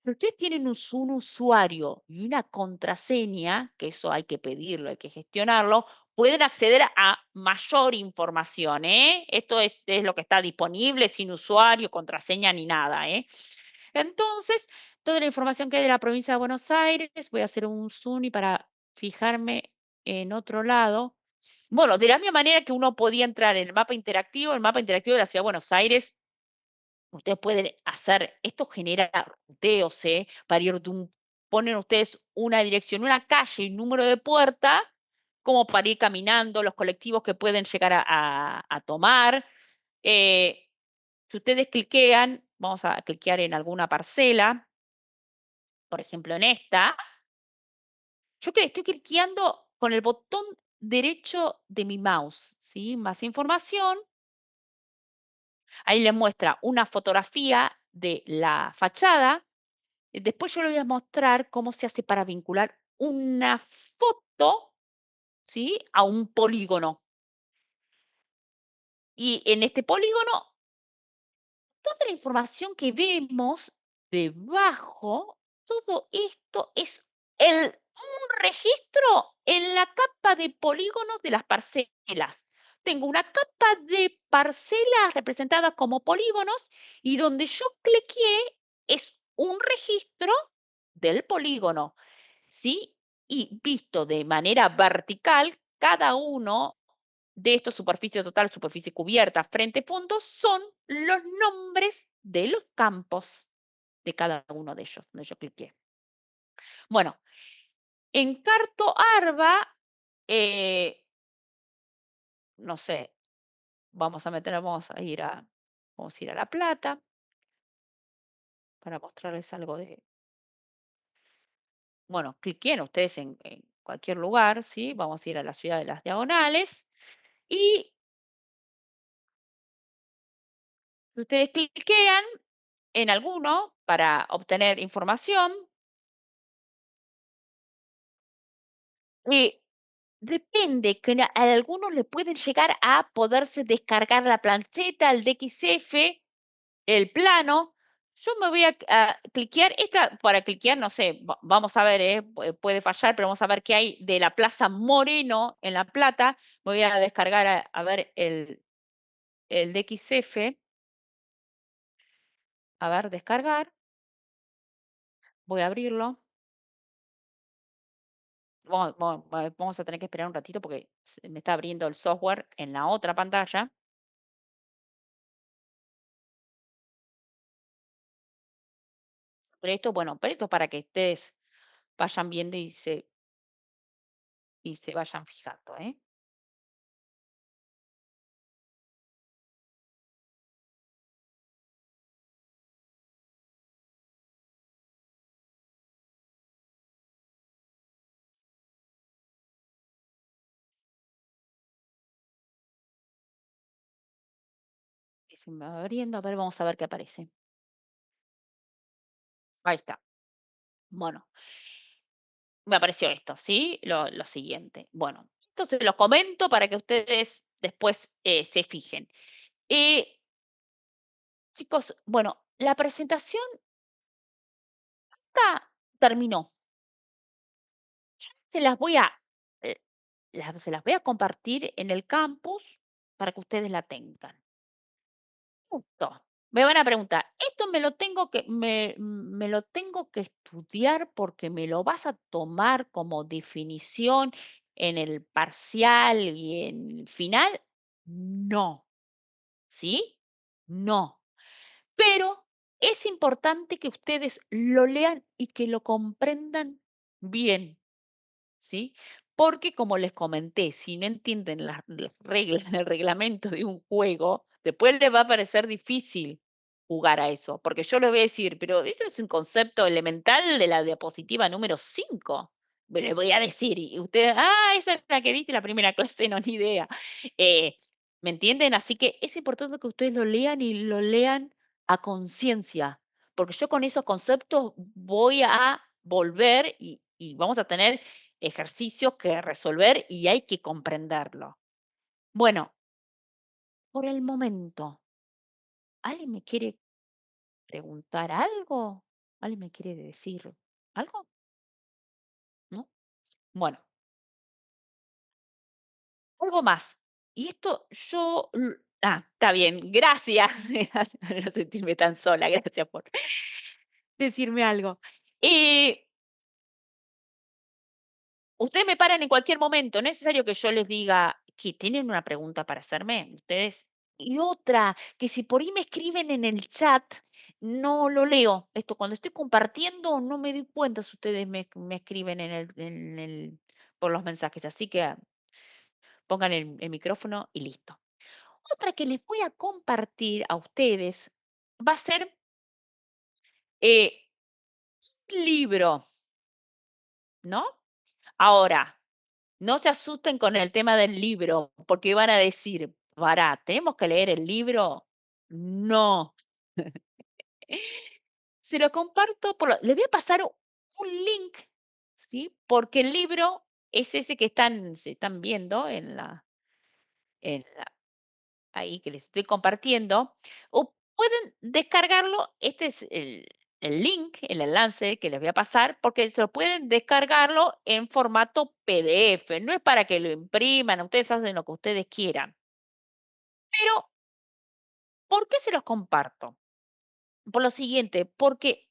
si ustedes tienen un usuario y una contraseña, que eso hay que pedirlo, hay que gestionarlo, pueden acceder a mayor información, ¿eh? Esto es lo que está disponible sin usuario, contraseña ni nada, ¿eh? Entonces, toda la información que hay de la provincia de Buenos Aires, voy a hacer un zoom y para fijarme en otro lado. Bueno, de la misma manera que uno podía entrar en el mapa interactivo de la Ciudad de Buenos Aires, ustedes pueden hacer, esto genera ruteos, para ir ponen ustedes una dirección, una calle y un número de puerta, como para ir caminando, los colectivos que pueden llegar a tomar. Eh, si ustedes cliquean, vamos a cliquear en alguna parcela, por ejemplo en esta, yo que estoy cliqueando con el botón derecho de mi mouse, ¿sí? Más información. Ahí les muestra una fotografía de la fachada. Después yo le voy a mostrar cómo se hace para vincular una foto, ¿sí? A un polígono. Y en este polígono, toda la información que vemos debajo, todo esto es un registro en la capa de polígonos de las parcelas. Tengo una capa de parcelas representadas como polígonos y donde yo cliqué es un registro del polígono, ¿sí? Y visto de manera vertical, cada uno de estos, superficie total, superficie cubierta, frente, puntos, son los nombres de los campos de cada uno de ellos, donde yo cliqué. Bueno, en Carto Arba, no sé, vamos a ir a La Plata para mostrarles algo de, bueno, cliquen ustedes en cualquier lugar, ¿sí? Vamos a ir a la ciudad de Las Diagonales y ustedes cliquean en alguno para obtener información. Depende, que a algunos le pueden llegar a poderse descargar la plancheta, el DXF, el plano. Yo me voy a cliquear, esta para cliquear, no sé, vamos a ver, puede fallar, pero vamos a ver qué hay de la Plaza Moreno en La Plata. Me voy a descargar a ver el DXF. A ver, descargar. Voy a abrirlo. Vamos a tener que esperar un ratito porque me está abriendo el software en la otra pantalla. Pero esto, bueno, pero esto es para que ustedes vayan viendo y se vayan fijando, ¿eh? Y se me va abriendo, a ver, vamos a ver qué aparece. Ahí está. Bueno, me apareció esto, ¿sí? Lo siguiente. Bueno, entonces lo comento para que ustedes después se fijen. Eh, chicos, bueno, la presentación acá terminó. Se las voy a, eh, se las voy a compartir en el campus para que ustedes la tengan. Punto. Me van a preguntar, esto me lo tengo que estudiar porque me lo vas a tomar como definición en el parcial y en el final. No, ¿sí? No. Pero es importante que ustedes lo lean y que lo comprendan bien. ¿Sí? Porque, como les comenté, si no entienden las reglas, el reglamento de un juego, después les va a parecer difícil jugar a eso, porque yo les voy a decir, pero eso es un concepto elemental de la diapositiva número 5. Le voy a decir, y ustedes, esa es la que diste la primera clase, no, ni idea. Eh, ¿Me entienden? Así que es importante que ustedes lo lean y lo lean a conciencia, porque yo con esos conceptos voy a volver y vamos a tener ejercicios que resolver y hay que comprenderlo. Bueno, por el momento, ¿alguien me quiere preguntar algo? ¿Alguien me quiere decir algo? ¿No? Bueno, algo más. Y esto está bien, gracias. No sentirme tan sola, gracias por decirme algo. Eh, Ustedes me paran en cualquier momento, no es necesario que yo les diga que tienen una pregunta para hacerme, ustedes. Y otra, que si por ahí me escriben en el chat, no lo leo. Esto cuando estoy compartiendo no me doy cuenta si ustedes me escriben por los mensajes, así que pongan el micrófono y listo. Otra que les voy a compartir a ustedes va a ser un libro, ¿no? Ahora, no se asusten con el tema del libro, porque van a decir, pará, ¿tenemos que leer el libro? No. Se lo comparto le voy a pasar un link, ¿sí? Porque el libro es ese que se están viendo en la ahí que les estoy compartiendo, o pueden descargarlo, este es el link, el enlace que les voy a pasar, porque se lo pueden descargarlo en formato PDF, no es para que lo impriman, ustedes hacen lo que ustedes quieran. Pero, ¿por qué se los comparto? Por lo siguiente, porque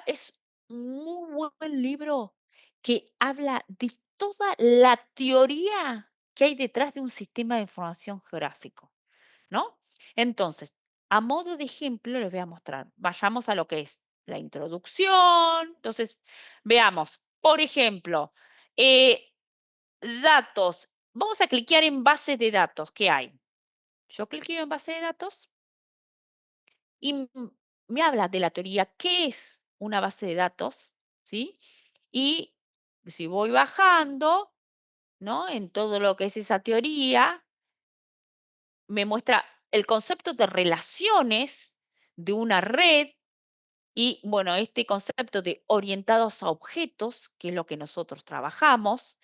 es un muy buen libro que habla de toda la teoría que hay detrás de un sistema de información geográfico, ¿no? Entonces, a modo de ejemplo, les voy a mostrar. Vayamos a lo que es la introducción. Entonces, veamos, por ejemplo, eh, datos. Vamos a cliquear en base de datos. ¿Qué hay? Yo cliqueo en base de datos y me habla de la teoría, qué es una base de datos, ¿sí? Y si voy bajando, ¿no? En todo lo que es esa teoría, me muestra el concepto de relaciones de una red y, bueno, este concepto de orientados a objetos, que es lo que nosotros trabajamos,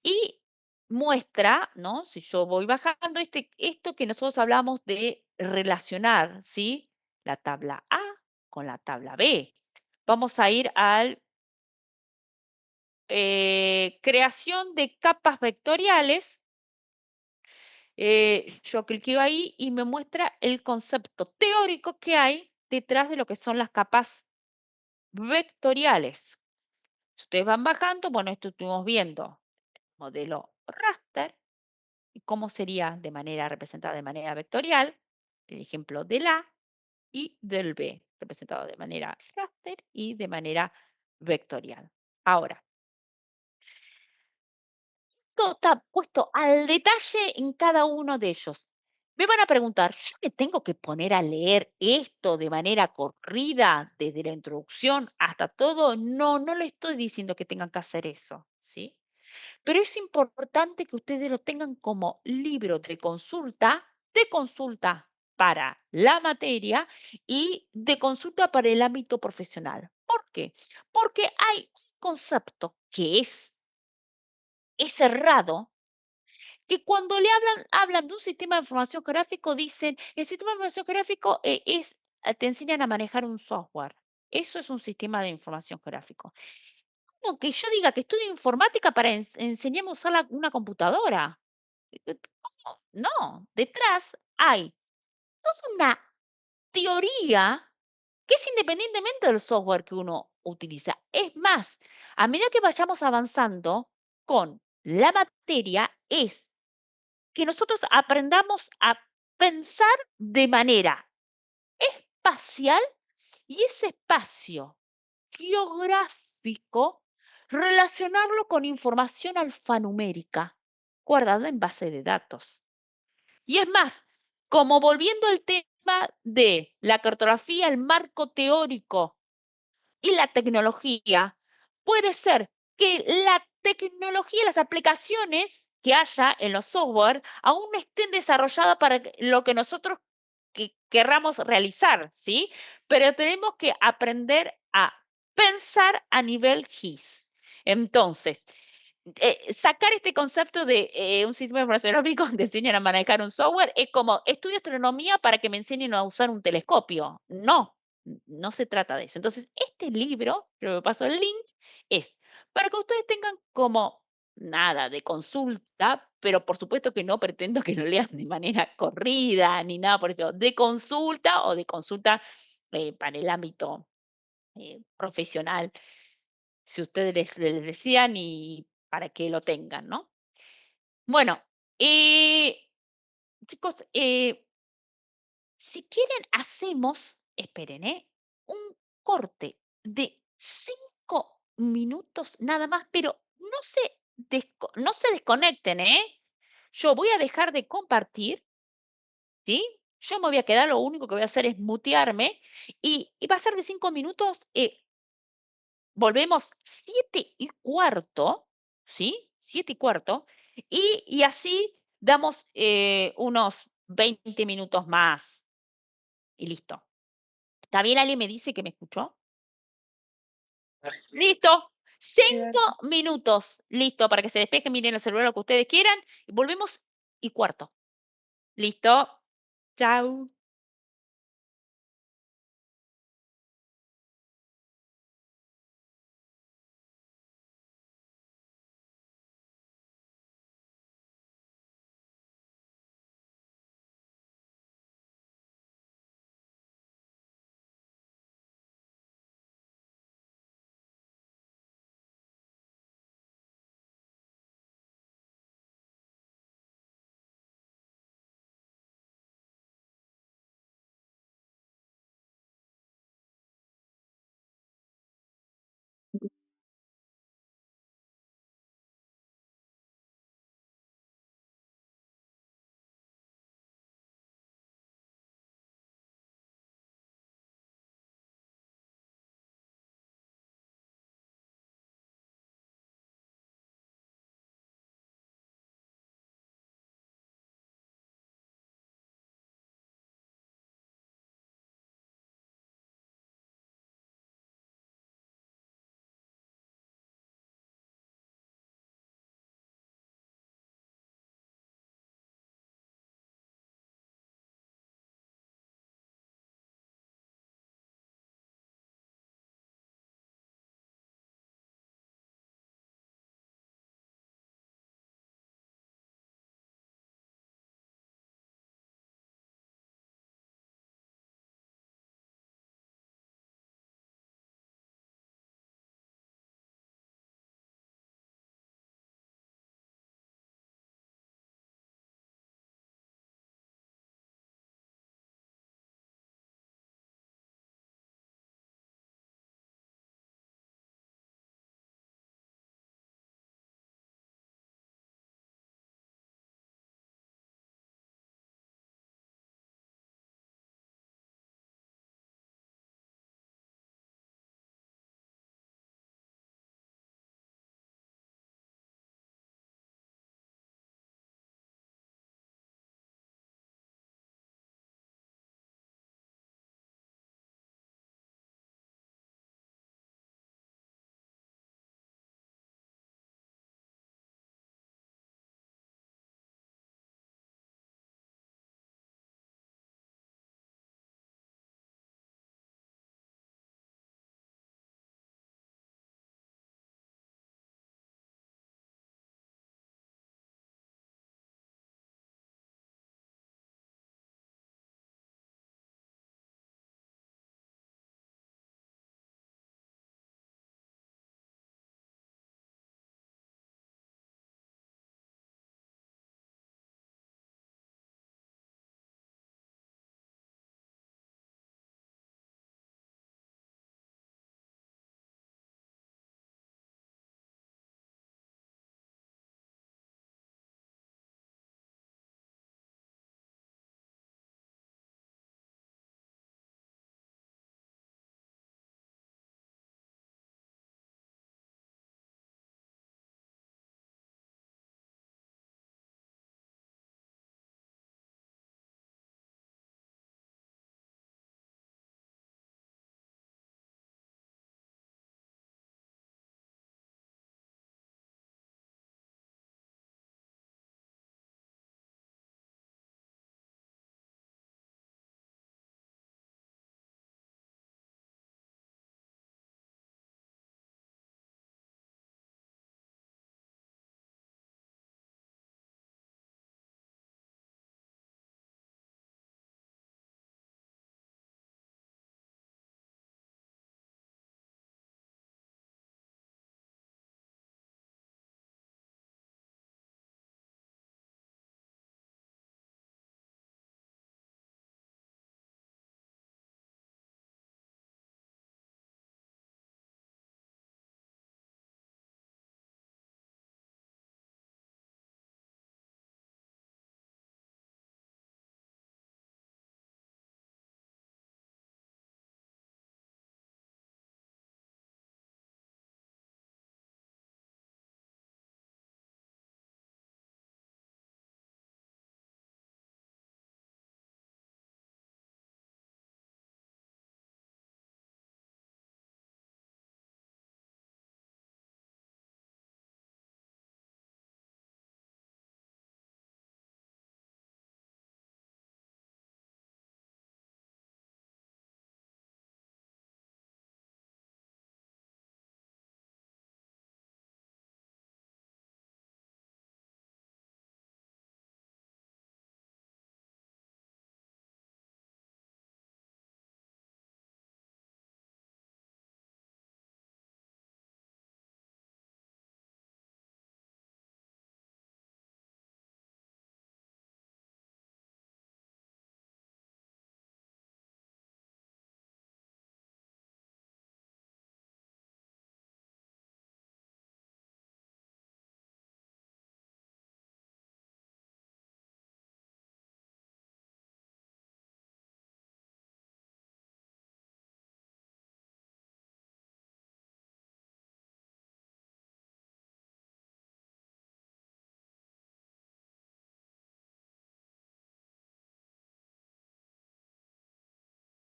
y muestra, ¿no? Si yo voy bajando, esto que nosotros hablamos de relacionar, ¿sí? La tabla A con la tabla B. Vamos a ir al creación de capas vectoriales. Yo cliqueo ahí y me muestra el concepto teórico que hay detrás de lo que son las capas vectoriales. Si ustedes van bajando, bueno, esto estuvimos viendo modelo raster y cómo sería de manera representada de manera vectorial, el ejemplo del A y del B, representado de manera raster y de manera vectorial. Ahora, todo está puesto al detalle en cada uno de ellos. Me van a preguntar, ¿yo me tengo que poner a leer esto de manera corrida, desde la introducción hasta todo? No, no le estoy diciendo que tengan que hacer eso, ¿sí? Pero es importante que ustedes lo tengan como libro de consulta para la materia y de consulta para el ámbito profesional. ¿Por qué? Porque hay un concepto que es errado, que cuando le hablan de un sistema de información gráfico, dicen, el sistema de información gráfico te enseñan a manejar un software. Eso es un sistema de información gráfico. No, que yo diga que estudio informática para enseñarme a usar una computadora. ¿Cómo? No, detrás hay toda una teoría que es independientemente del software que uno utiliza. Es más, a medida que vayamos avanzando con la materia, es que nosotros aprendamos a pensar de manera espacial y ese espacio geográfico, relacionarlo con información alfanumérica guardada en base de datos. Y es más, como volviendo al tema de la cartografía, el marco teórico y la tecnología, puede ser que la tecnología, las aplicaciones que haya en los software aún no estén desarrolladas para lo que nosotros que querramos realizar, ¿sí? Pero tenemos que aprender a pensar a nivel GIS. Entonces, sacar este concepto de un sistema informacional te enseñan a manejar un software es como estudio astronomía para que me enseñen a usar un telescopio. No, no se trata de eso. Entonces, este libro, que me paso el link, es para que ustedes tengan como nada de consulta, pero por supuesto que no pretendo que lo lean de manera corrida ni nada por eso, de consulta o de consulta para el ámbito profesional, si ustedes les decían y para que lo tengan, ¿no? Bueno, chicos, si quieren hacemos, esperen, un corte de 5 minutos nada más, pero no se desconecten, ¿eh? Yo voy a dejar de compartir, ¿sí? Yo me voy a quedar, lo único que voy a hacer es mutearme y va a ser de 5 minutos, volvemos 7:15, ¿sí? 7:15, y así damos, unos 20 minutos más. y listo. ¿Está bien? ¿Alguien me dice que me escuchó? Listo. Sí, 5 dale. minutos. Listo, para que se despejen, miren el celular, lo que ustedes quieran, y volvemos y cuarto. Listo. Chau.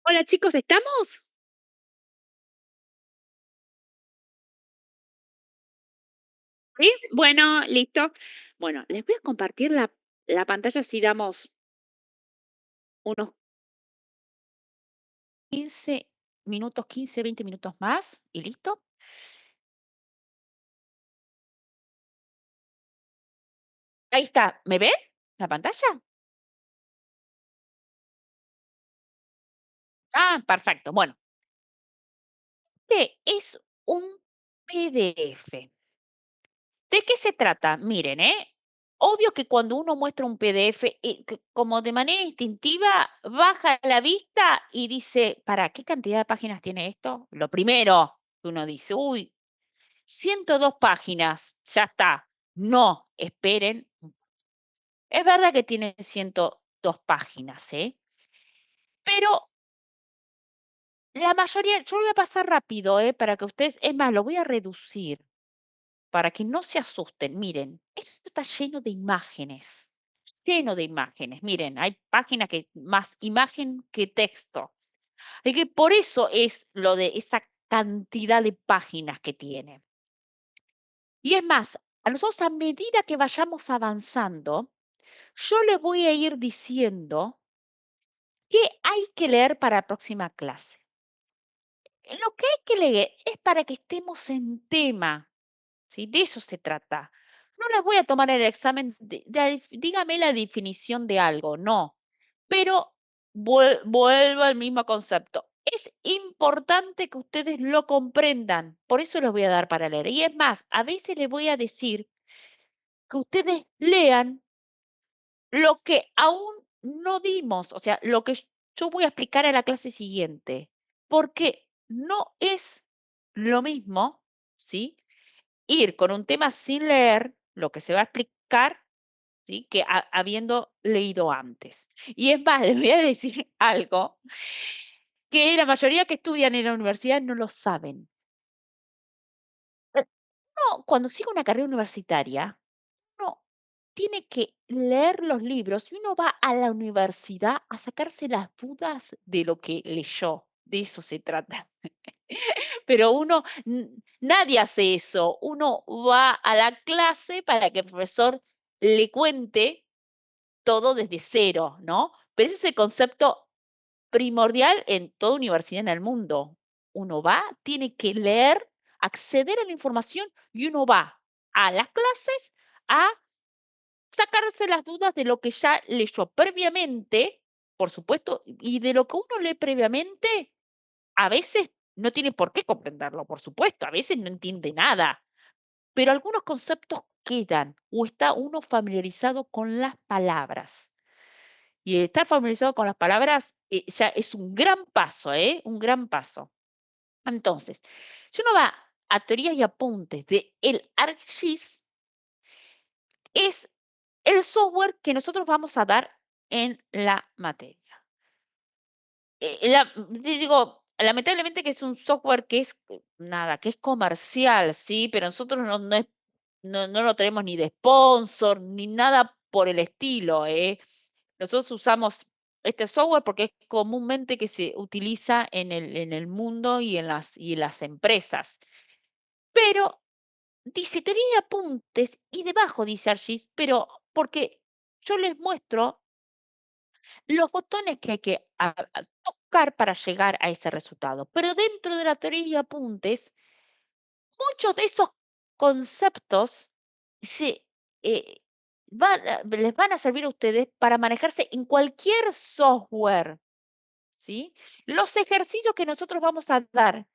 Hola chicos, ¿estamos? ¿Sí? Bueno, listo. Bueno, les voy a compartir la pantalla si damos unos 15 minutos, 15, 20 minutos más y listo. Ahí está, ¿me ven la pantalla? Ah, perfecto. Bueno, este es un PDF. ¿De qué se trata? Miren, obvio que cuando uno muestra un PDF, como de manera instintiva, baja la vista y dice, ¿para qué cantidad de páginas tiene esto? Lo primero que uno dice, uy, 102 páginas, ya está. No, esperen. Es verdad que tiene 102 páginas, pero la mayoría, yo lo voy a pasar rápido, para que ustedes, es más, lo voy a reducir para que no se asusten. Miren, esto está lleno de imágenes, lleno de imágenes. Miren, hay páginas que más imagen que texto. Así que por eso es lo de esa cantidad de páginas que tiene. Y es más, a nosotros a medida que vayamos avanzando, yo les voy a ir diciendo qué hay que leer para la próxima clase. Lo que hay que leer es para que estemos en tema, ¿sí? De eso se trata. No les voy a tomar el examen, dígame la definición de algo, no. Pero vuelvo al mismo concepto. Es importante que ustedes lo comprendan, por eso los voy a dar para leer. Y es más, a veces les voy a decir que ustedes lean lo que aún no dimos, o sea, lo que yo voy a explicar en la clase siguiente, porque no es lo mismo, ¿sí? Ir con un tema sin leer lo que se va a explicar, ¿sí? Que habiendo leído antes. Y es más, les voy a decir algo que la mayoría que estudian en la universidad no lo saben. No, cuando sigue una carrera universitaria, uno tiene que leer los libros y uno va a la universidad a sacarse las dudas de lo que leyó. De eso se trata. Pero uno, nadie hace eso. Uno va a la clase para que el profesor le cuente todo desde cero, ¿no? Pero ese es el concepto primordial en toda universidad en el mundo. Uno va, tiene que leer, acceder a la información y uno va a las clases a sacarse las dudas de lo que ya leyó previamente, por supuesto, y de lo que uno lee previamente, a veces no tiene por qué comprenderlo, por supuesto, a veces no entiende nada, pero algunos conceptos quedan o está uno familiarizado con las palabras. Y el estar familiarizado con las palabras ya es un gran paso, ¿eh? Un gran paso. Entonces, si uno va a teorías y apuntes de el ArcGIS, es el software que nosotros vamos a dar en la materia. Digo, lamentablemente que es un software que es, nada, que es comercial, ¿sí? Pero nosotros no lo tenemos ni de sponsor, ni nada por el estilo, Nosotros usamos este software porque es comúnmente que se utiliza en el mundo y en las empresas. Pero dice teoría de apuntes y debajo dice ArcGIS, pero porque yo les muestro los botones que hay que tocar para llegar a ese resultado. Pero dentro de la teoría y apuntes, muchos de esos conceptos se, eh, les van a servir a ustedes para manejarse en cualquier software, ¿sí? Los ejercicios que nosotros vamos a dar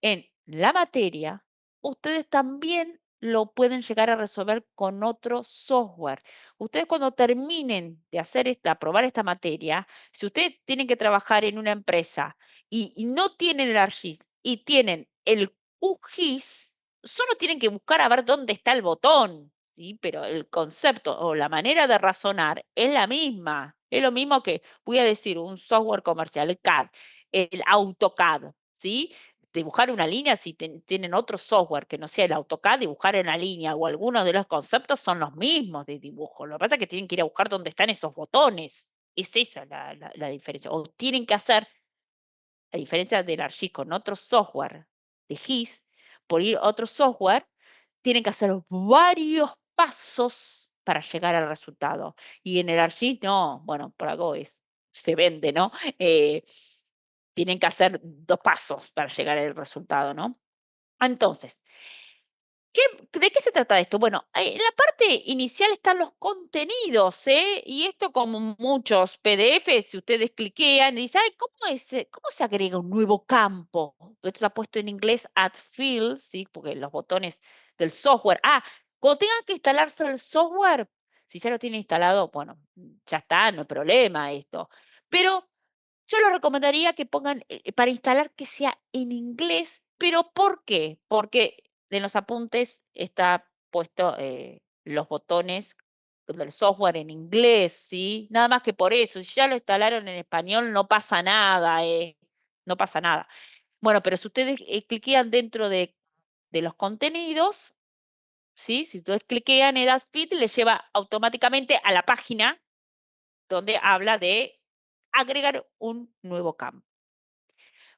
en la materia, ustedes también lo pueden llegar a resolver con otro software. Ustedes cuando terminen de aprobar esta materia, si ustedes tienen que trabajar en una empresa y no tienen el ArcGIS y tienen el QGIS, solo tienen que buscar a ver dónde está el botón, ¿sí? Pero el concepto o la manera de razonar es la misma. Es lo mismo que, voy a decir, un software comercial, el CAD, el AutoCAD, ¿sí? Dibujar una línea, si tienen otro software que no sea el AutoCAD, dibujar en la línea o algunos de los conceptos son los mismos de dibujo. Lo que pasa es que tienen que ir a buscar dónde están esos botones. Es esa la diferencia. O tienen que hacer a diferencia del ArcGIS con otro software de GIS, por ir a otro software, tienen que hacer varios pasos para llegar al resultado. Y en el ArcGIS no, bueno, por algo se vende, ¿no? Tienen que hacer 2 pasos para llegar al resultado, ¿no? Entonces, ¿de qué se trata esto? Bueno, en la parte inicial están los contenidos, ¿eh? Y esto como muchos PDFs, si ustedes cliquean y dicen, ay, ¿cómo se agrega un nuevo campo? Esto está puesto en inglés add field, ¿sí? Porque los botones del software. Cuando tengan que instalarse el software, si ya lo tienen instalado, bueno, ya está, no hay problema esto. Pero yo les recomendaría que pongan para instalar que sea en inglés, pero ¿por qué? Porque en los apuntes está puesto los botones del software en inglés, ¿sí? Nada más que por eso. Si ya lo instalaron en español, no pasa nada, no pasa nada. Bueno, pero si ustedes cliquean dentro de los contenidos, ¿sí? Si ustedes cliquean en Add Fit, les lleva automáticamente a la página donde habla de agregar un nuevo campo.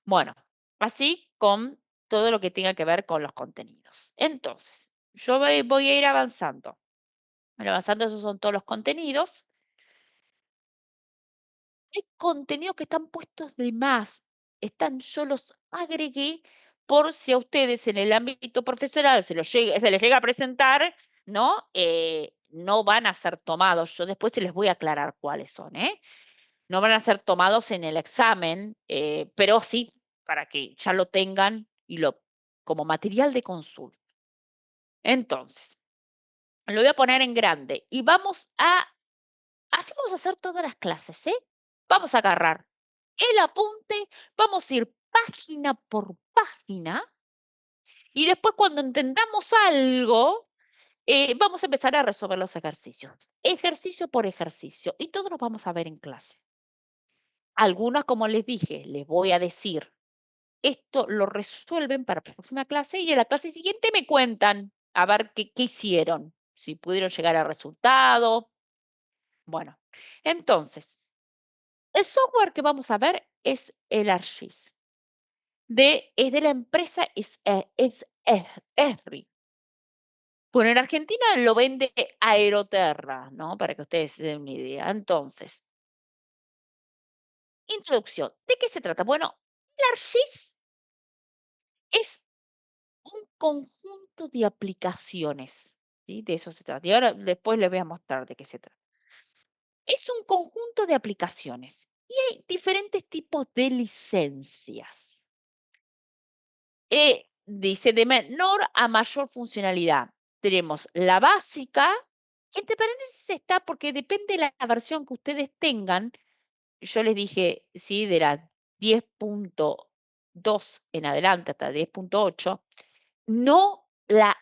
Bueno, así con todo lo que tenga que ver con los contenidos. Entonces, yo voy a ir avanzando. Avanzando, esos son todos los contenidos. Hay contenidos que están puestos de más. Yo los agregué por si a ustedes en el ámbito profesional se les llega a presentar, ¿no? No van a ser tomados. Yo después se les voy a aclarar cuáles son, ¿eh? No van a ser tomados en el examen, pero sí para que ya lo tengan como material de consulta. Entonces, lo voy a poner en grande y así vamos a hacer todas las clases, ¿eh? Vamos a agarrar el apunte, vamos a ir página por página y después cuando entendamos algo, vamos a empezar a resolver los ejercicios, ejercicio por ejercicio, y todos los vamos a ver en clase. Algunas, como les dije, les voy a decir, esto lo resuelven para la próxima clase y en la clase siguiente me cuentan a ver qué hicieron, si pudieron llegar al resultado. Bueno, entonces, el software que vamos a ver es el ArcGIS. Es de la empresa Esri. Bueno, en Argentina lo vende Aeroterra, ¿no? Para que ustedes se den una idea. Entonces, introducción. ¿De qué se trata? Bueno, el ArcGIS es un conjunto de aplicaciones, ¿sí? De eso se trata. Y ahora después les voy a mostrar de qué se trata. Es un conjunto de aplicaciones y hay diferentes tipos de licencias. Dice de menor a mayor funcionalidad. Tenemos la básica, entre paréntesis está porque depende de la versión que ustedes tengan. Yo les dije, sí, de la 10.2 en adelante hasta 10.8, no la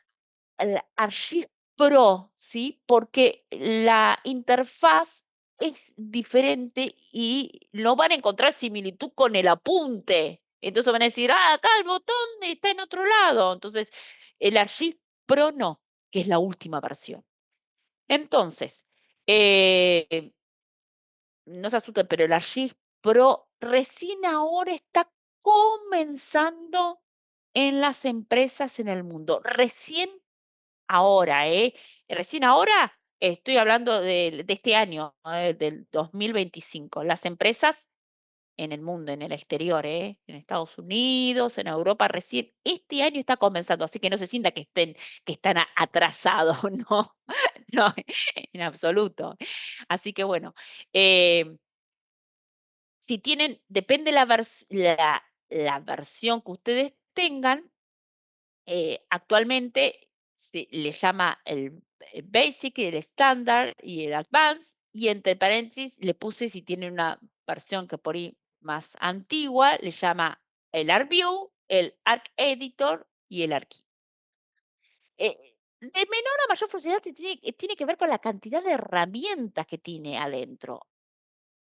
ArcGIS Pro, ¿sí? Porque la interfaz es diferente y no van a encontrar similitud con el apunte. Entonces van a decir, acá el botón está en otro lado. Entonces, el ArcGIS Pro no, que es la última versión. Entonces, no se asusten, pero el ArcGIS Pro recién ahora está comenzando en las empresas en el mundo. Recién ahora, recién ahora estoy hablando de este año, del 2025. Las empresas en el mundo, en el exterior, en Estados Unidos, en Europa, recién este año está comenzando, así que no se sienta que están atrasados, no, no, en absoluto. Así que bueno, si tienen, depende la versión que ustedes tengan, actualmente se le llama el Basic, el Standard y el Advanced, y entre paréntesis le puse, si tiene una versión que por ahí más antigua, le llama el ArcView, el ArcEditor y el ArcGIS. De menor a mayor funcionalidad tiene que ver con la cantidad de herramientas que tiene adentro.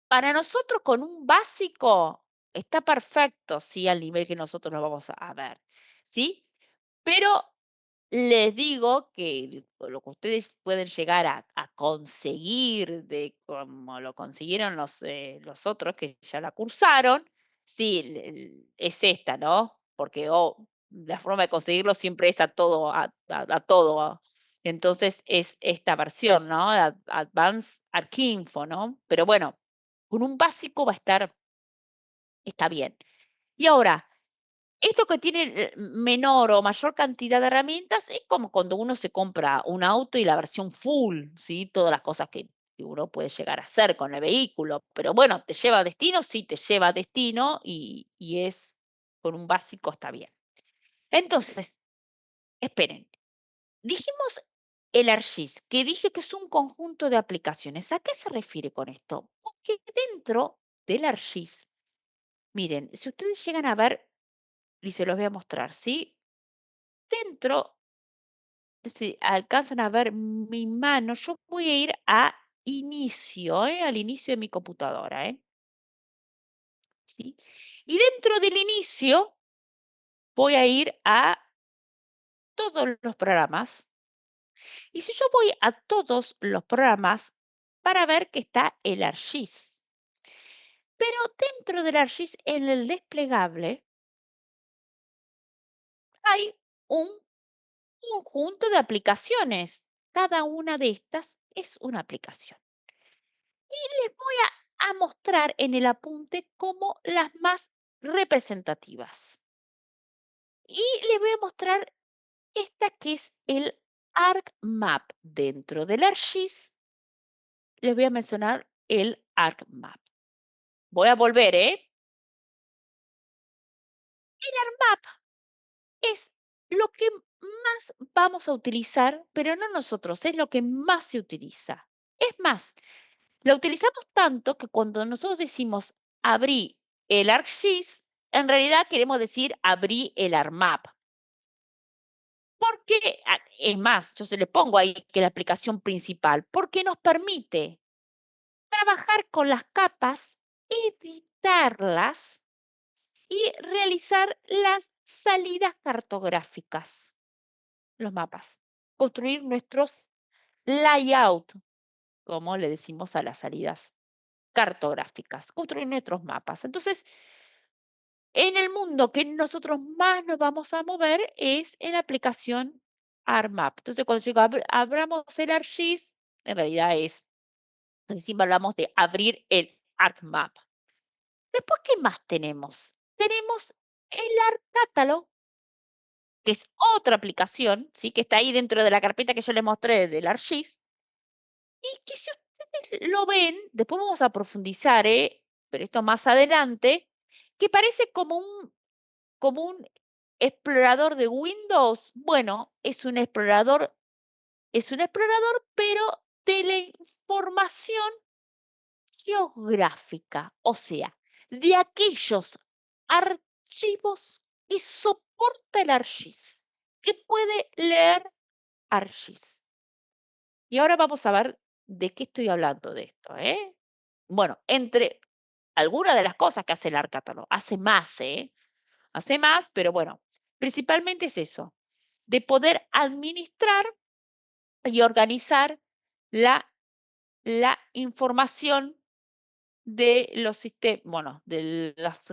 Para nosotros con un básico está perfecto, sí, al nivel que nosotros nos vamos a ver, ¿sí? Pero les digo que lo que ustedes pueden llegar a conseguir de como lo consiguieron los otros que ya la cursaron, Sí, es esta, ¿no? Porque la forma de conseguirlo siempre es a todo, a todo. Entonces es esta versión, ¿no? Advanced Arcinfo, ¿no? Pero bueno, con un básico va a estar, está bien. Y ahora, esto que tiene menor o mayor cantidad de herramientas es como cuando uno se compra un auto y la versión full, ¿sí? Todas las cosas que uno puede llegar a hacer con el vehículo. Pero bueno, ¿te lleva a destino? Sí, te lleva a destino y es con un básico está bien. Entonces, esperen, dijimos el ArcGIS, que dije que es un conjunto de aplicaciones. ¿A qué se refiere con esto? Porque dentro del ArcGIS, miren, si ustedes llegan a ver, y se los voy a mostrar, ¿sí? Dentro, si alcanzan a ver mi mano, yo voy a ir a inicio, al inicio de mi computadora, ¿sí? Y dentro del inicio voy a ir a todos los programas. Y si yo voy a todos los programas, para ver que está el ArcGIS. Pero dentro del ArcGIS, en el desplegable, hay un conjunto de aplicaciones. Cada una de estas es una aplicación. Y les voy a mostrar en el apunte como las más representativas. Y les voy a mostrar esta que es el ArcMap. Dentro del ArcGIS les voy a mencionar el ArcMap. Voy a volver, ¿eh? El ArcMap es lo que más vamos a utilizar, pero no nosotros, es lo que más se utiliza. Es más, la utilizamos tanto que cuando nosotros decimos abrí el ArcGIS, en realidad queremos decir abrí el ArcMap. Porque, es más, yo se le pongo ahí que la aplicación principal, porque nos permite trabajar con las capas, editarlas y realizar las salidas cartográficas, los mapas, construir nuestros layout, como le decimos a las salidas cartográficas, construir nuestros mapas. Entonces, en el mundo que nosotros más nos vamos a mover es en la aplicación ArcMap. Entonces, cuando digo abramos el ArcGIS, en realidad es, encima hablamos de abrir el ArcMap. Después, ¿qué más tenemos? Tenemos el ArcCatalog, que es otra aplicación, ¿sí? Que está ahí dentro de la carpeta que yo les mostré del ArcGIS, y que si ustedes lo ven, después vamos a profundizar, pero esto más adelante, que parece como un explorador de Windows. Bueno, es un explorador, pero de la información geográfica, o sea, de aquellos archivos que soporta el ArcGIS, que puede leer ArcGIS. Y ahora vamos a ver de qué estoy hablando de esto, Bueno, entre algunas de las cosas que hace el ArcCatalog, hace más, Hace más, pero bueno, principalmente es eso, de poder administrar y organizar la información de los sistemas, bueno, de los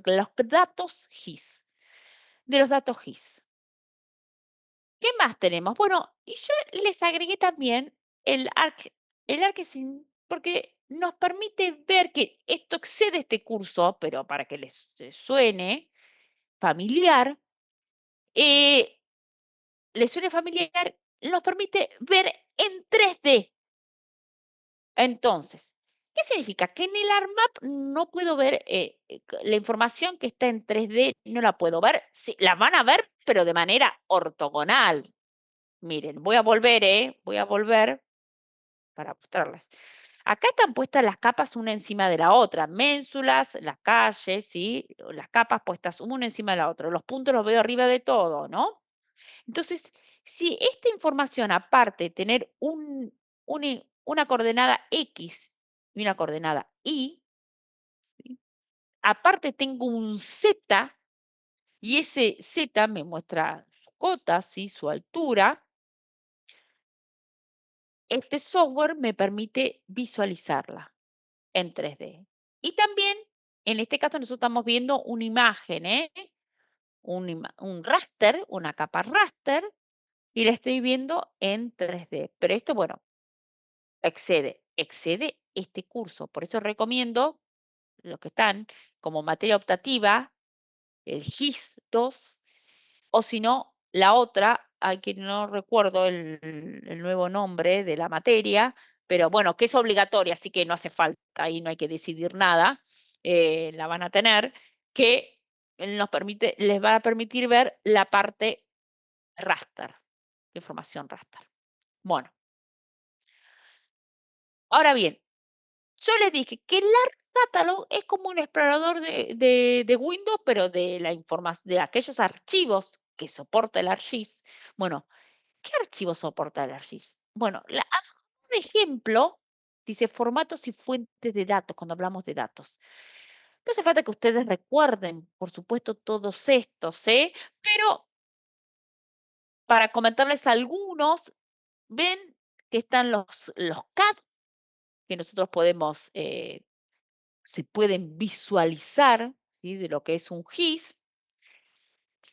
datos GIS, de los datos GIS. ¿Qué más tenemos? Bueno, y yo les agregué también el ArcSync, porque nos permite ver que esto excede este curso, pero para que les suene familiar, eh, les suene familiar, nos permite ver en 3D. Entonces, ¿qué significa? Que en el ArcMap no puedo ver la información que está en 3D, no la puedo ver. Sí, la van a ver, pero de manera ortogonal. Miren, voy a volver, voy a volver para mostrarles. Acá están puestas las capas una encima de la otra, ménsulas, las calles, ¿sí? Las capas puestas una encima de la otra. Los puntos los veo arriba de todo, ¿no? Entonces, si esta información, aparte de tener una coordenada X y una coordenada Y, ¿sí? Aparte tengo un Z, y ese Z me muestra su cota, ¿sí? Su altura, este software me permite visualizarla en 3D. Y también En este caso nosotros estamos viendo una imagen, un raster, una capa raster, y la estoy viendo en 3D. Pero esto, bueno, excede este curso. Por eso recomiendo los que están como materia optativa, el GIS 2, o si no, la otra, hay que no recuerdo el nuevo nombre de la materia, pero bueno, que es obligatoria, así que no hace falta, ahí no hay que decidir nada, la van a tener, que les va a permitir ver la parte raster, información raster. Bueno, ahora bien, yo les dije que el ARC Catalog es como un explorador de Windows, pero de aquellos archivos que soporta el ArcGIS. Bueno, ¿qué archivo soporta el ArcGIS? Bueno, un ejemplo dice formatos y fuentes de datos, cuando hablamos de datos. No hace falta que ustedes recuerden, por supuesto, todos estos, pero para comentarles algunos, ven que están los CAD, que nosotros podemos se pueden visualizar, ¿sí? De lo que es un GIS.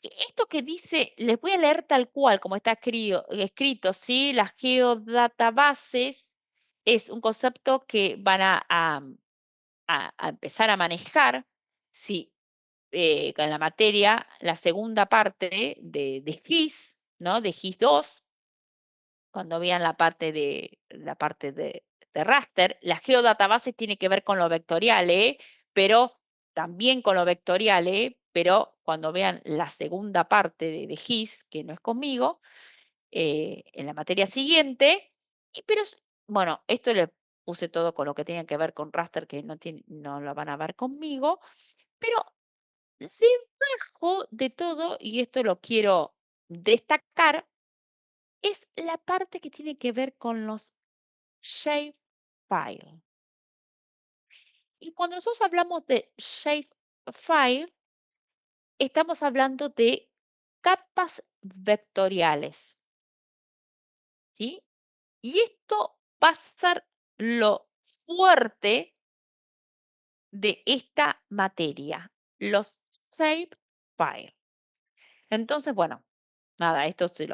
Esto que dice, les voy a leer tal cual, como está escrito, ¿sí? Las geodatabases es un concepto que van a empezar a manejar, ¿sí? Con la materia, la segunda parte de GIS, ¿no? De GIS 2, cuando vean la parte de raster. La geodatabase tiene que ver con lo vectorial, pero también con lo vectorial, pero cuando vean la segunda parte de GIS, que no es conmigo, en la materia siguiente, bueno, esto le puse todo con lo que tiene que ver con raster, que no lo van a ver conmigo, pero debajo de todo, y esto lo quiero destacar, es la parte que tiene que ver con los shapefile. Y cuando nosotros hablamos de shapefile, estamos hablando de capas vectoriales, ¿sí? Y esto va a ser lo fuerte de esta materia, los shapefile. Entonces, bueno, nada, yo se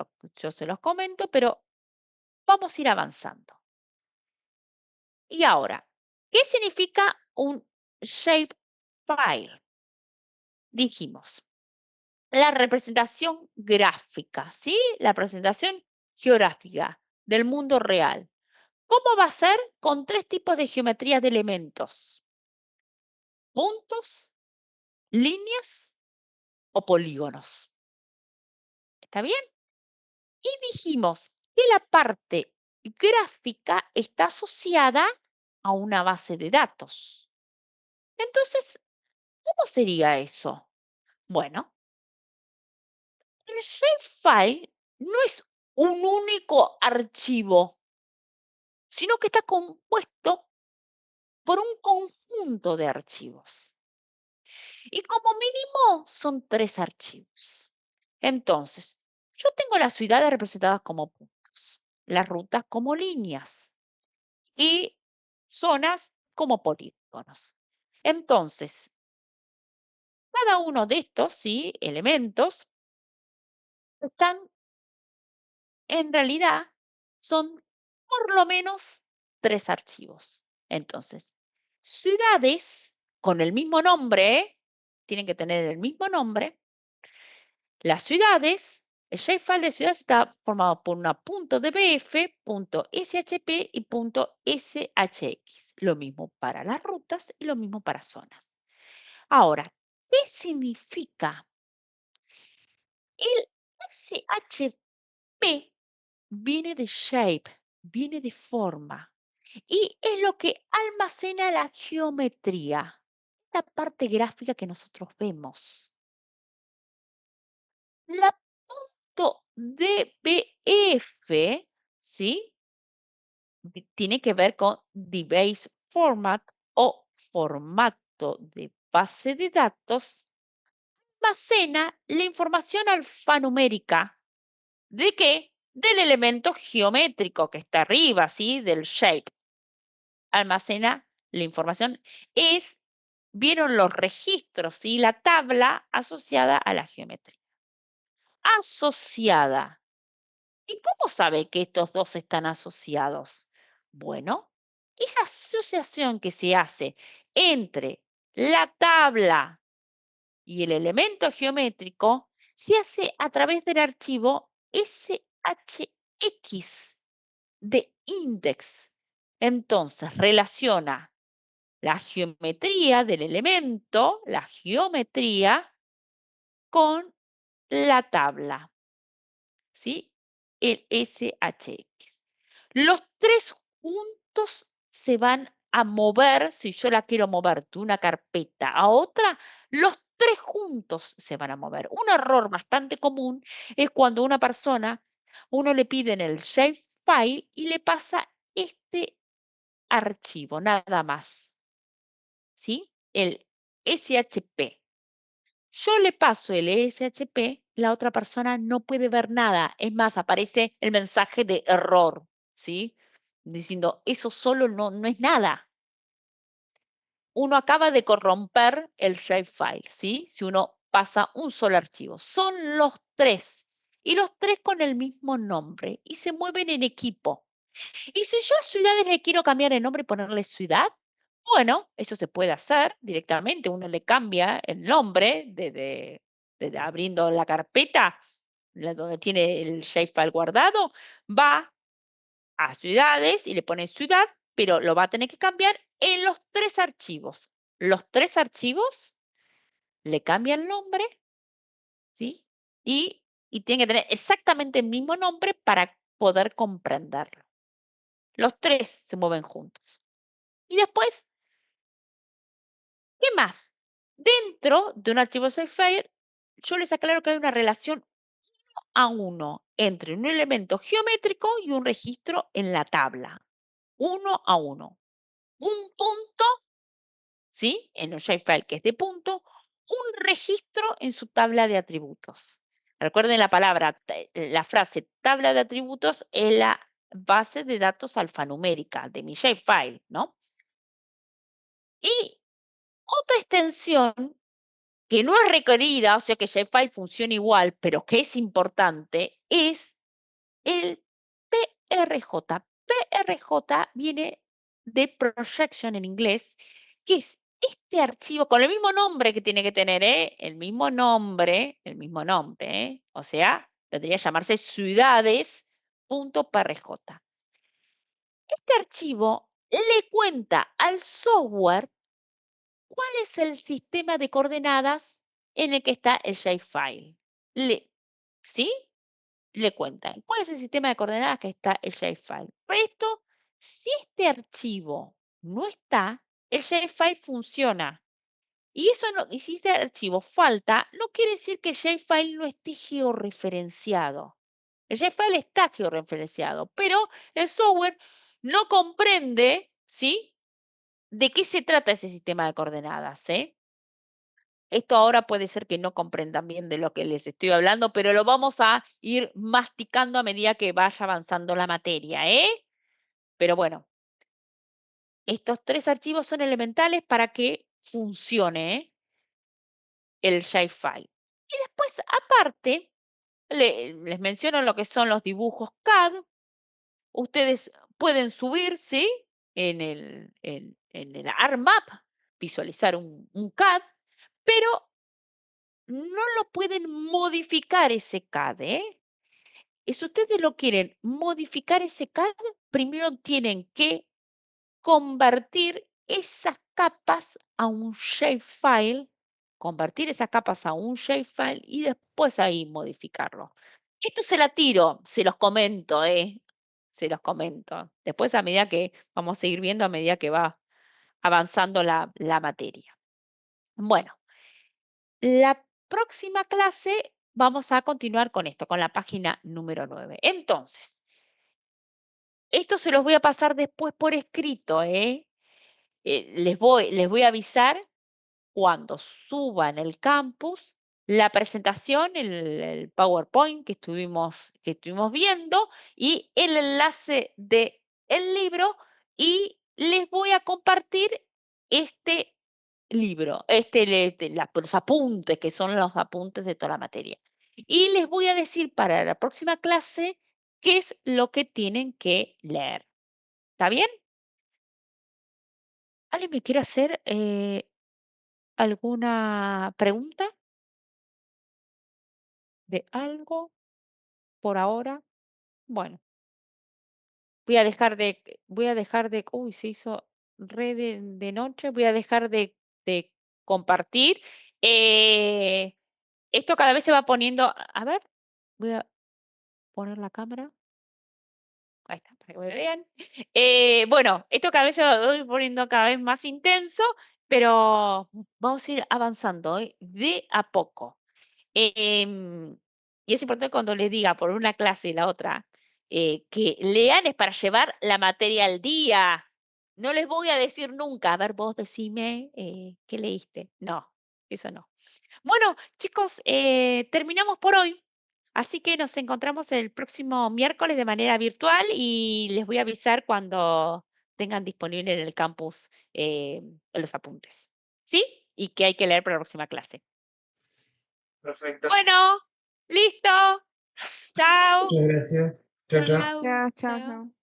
los comento, pero vamos a ir avanzando. Y ahora, ¿qué significa un shapefile? Dijimos, la representación gráfica, ¿sí? La presentación geográfica del mundo real. ¿Cómo va a ser? Con 3 tipos de geometría de elementos: puntos, líneas o polígonos. ¿Está bien? Y dijimos que la parte gráfica está asociada a una base de datos. Entonces, ¿cómo sería eso? Bueno, el shapefile no es un único archivo, sino que está compuesto por un conjunto de archivos. Y como mínimo son 3 archivos. Entonces, yo tengo las ciudades representadas como puntos, las rutas como líneas y zonas como polígonos. Entonces, cada uno de estos, ¿sí? Elementos están, en realidad, son por lo menos 3 archivos. Entonces, ciudades con el mismo nombre, tienen que tener el mismo nombre. Las ciudades, el shapefile de ciudades está formado por una .dbf, .shp y .shx. Lo mismo para las rutas y lo mismo para zonas. Ahora, ¿qué significa? El SHP viene de shape, viene de forma, y es lo que almacena la geometría, la parte gráfica que nosotros vemos. La .dbf, ¿sí? Tiene que ver con DBase Format o formato de base de datos. Almacena la información alfanumérica. ¿De qué? Del elemento geométrico que está arriba, ¿sí? Del shape. Almacena la información. Es vieron los registros y la tabla asociada a la geometría. Asociada. ¿Y cómo sabe que estos dos están asociados? Bueno, esa asociación que se hace entre la tabla y el elemento geométrico se hace a través del archivo SHX de index. Entonces, relaciona la geometría del elemento, la geometría, con la tabla, ¿sí? El SHX. Los tres juntos se van a mover, si yo la quiero mover de una carpeta a otra, los tres juntos se van a mover. Un error bastante común es cuando una persona, uno le pide en el shapefile y le pasa este archivo, nada más, ¿sí? El SHP. Yo le paso el SHP, la otra persona no puede ver nada. Es más, aparece el mensaje de error, ¿sí? Diciendo, eso solo no es nada. Uno acaba de corromper el shapefile, ¿sí? Si uno pasa un solo archivo. Son los tres. Y los tres con el mismo nombre. Y se mueven en equipo. Y si yo a ciudades le quiero cambiar el nombre y ponerle ciudad, bueno, eso se puede hacer directamente. Uno le cambia el nombre desde abriendo la carpeta donde tiene el shapefile guardado, va a ciudades y le pone ciudad, pero lo va a tener que cambiar en los tres archivos. Los tres archivos le cambia el nombre, ¿sí? Y tiene que tener exactamente el mismo nombre para poder comprenderlo. Los tres se mueven juntos. Y después, ¿qué más? Dentro de un archivo shapefile, yo les aclaro que hay una relación 1 entre un elemento geométrico y un registro en la tabla. 1 a 1. Un punto, ¿sí? En un shapefile que es de punto, un registro en su tabla de atributos. Recuerden la frase tabla de atributos es la base de datos alfanumérica de mi shapefile, ¿no? Y otra extensión que no es requerida, o sea que Shapefile funciona igual, pero que es importante, es el PRJ. PRJ viene de projection en inglés, que es este archivo con el mismo nombre que tiene que tener, ¿eh? El mismo nombre, ¿eh? O sea, tendría que llamarse ciudades.prj. Este archivo le cuenta al software cuál es el sistema de coordenadas en el que está el shapefile. ¿Sí? Le cuentan cuál es el sistema de coordenadas que está el shapefile. Por esto, si este archivo no está, el shapefile funciona. Y si este archivo falta, no quiere decir que el shapefile no esté georreferenciado. El shapefile está georreferenciado, pero el software no comprende, ¿sí? ¿De qué se trata ese sistema de coordenadas? Esto ahora puede ser que no comprendan bien de lo que les estoy hablando, pero lo vamos a ir masticando a medida que vaya avanzando la materia, ¿eh? Pero bueno, estos tres archivos son elementales para que funcione el shapefile. Y después, aparte, les menciono lo que son los dibujos CAD. Ustedes pueden subir, ¿sí? En el ArcMap, visualizar un CAD, pero no lo pueden modificar ese CAD, ¿eh? Y si ustedes lo quieren modificar ese CAD, primero tienen que convertir esas capas a un shapefile, y después ahí modificarlo. Esto se la tiro, se los comento, se los comento. Después a medida que vamos a seguir viendo, a medida que va avanzando la materia. Bueno, la próxima clase vamos a continuar con esto, con la página número 9. Entonces, esto se los voy a pasar después por escrito, les voy a avisar cuando suba en el campus la presentación, el PowerPoint que estuvimos viendo y el enlace del libro y les voy a compartir este libro, los apuntes, que son los apuntes de toda la materia. Y les voy a decir para la próxima clase qué es lo que tienen que leer. ¿Está bien? ¿Alguien me quiere hacer alguna pregunta de algo por ahora? Bueno, voy a dejar de, uy, se hizo re de noche, voy a dejar de compartir. Esto cada vez se va poniendo, a ver, voy a poner la cámara. Ahí está, para que me vean. Bueno, esto cada vez se va poniendo cada vez más intenso, pero vamos a ir avanzando, de a poco. Y es importante cuando les diga por una clase y la otra que lean es para llevar la materia al día. No les voy a decir nunca, a ver, vos decime qué leíste. No, eso no. Bueno, chicos, terminamos por hoy. Así que nos encontramos el próximo miércoles de manera virtual y les voy a avisar cuando tengan disponible en el campus los apuntes. ¿Sí? Y que hay que leer para la próxima clase. Perfecto. Bueno, listo. Chao. Muchas gracias. Chao, chao. Chao. Ya, chao, Chao. chao.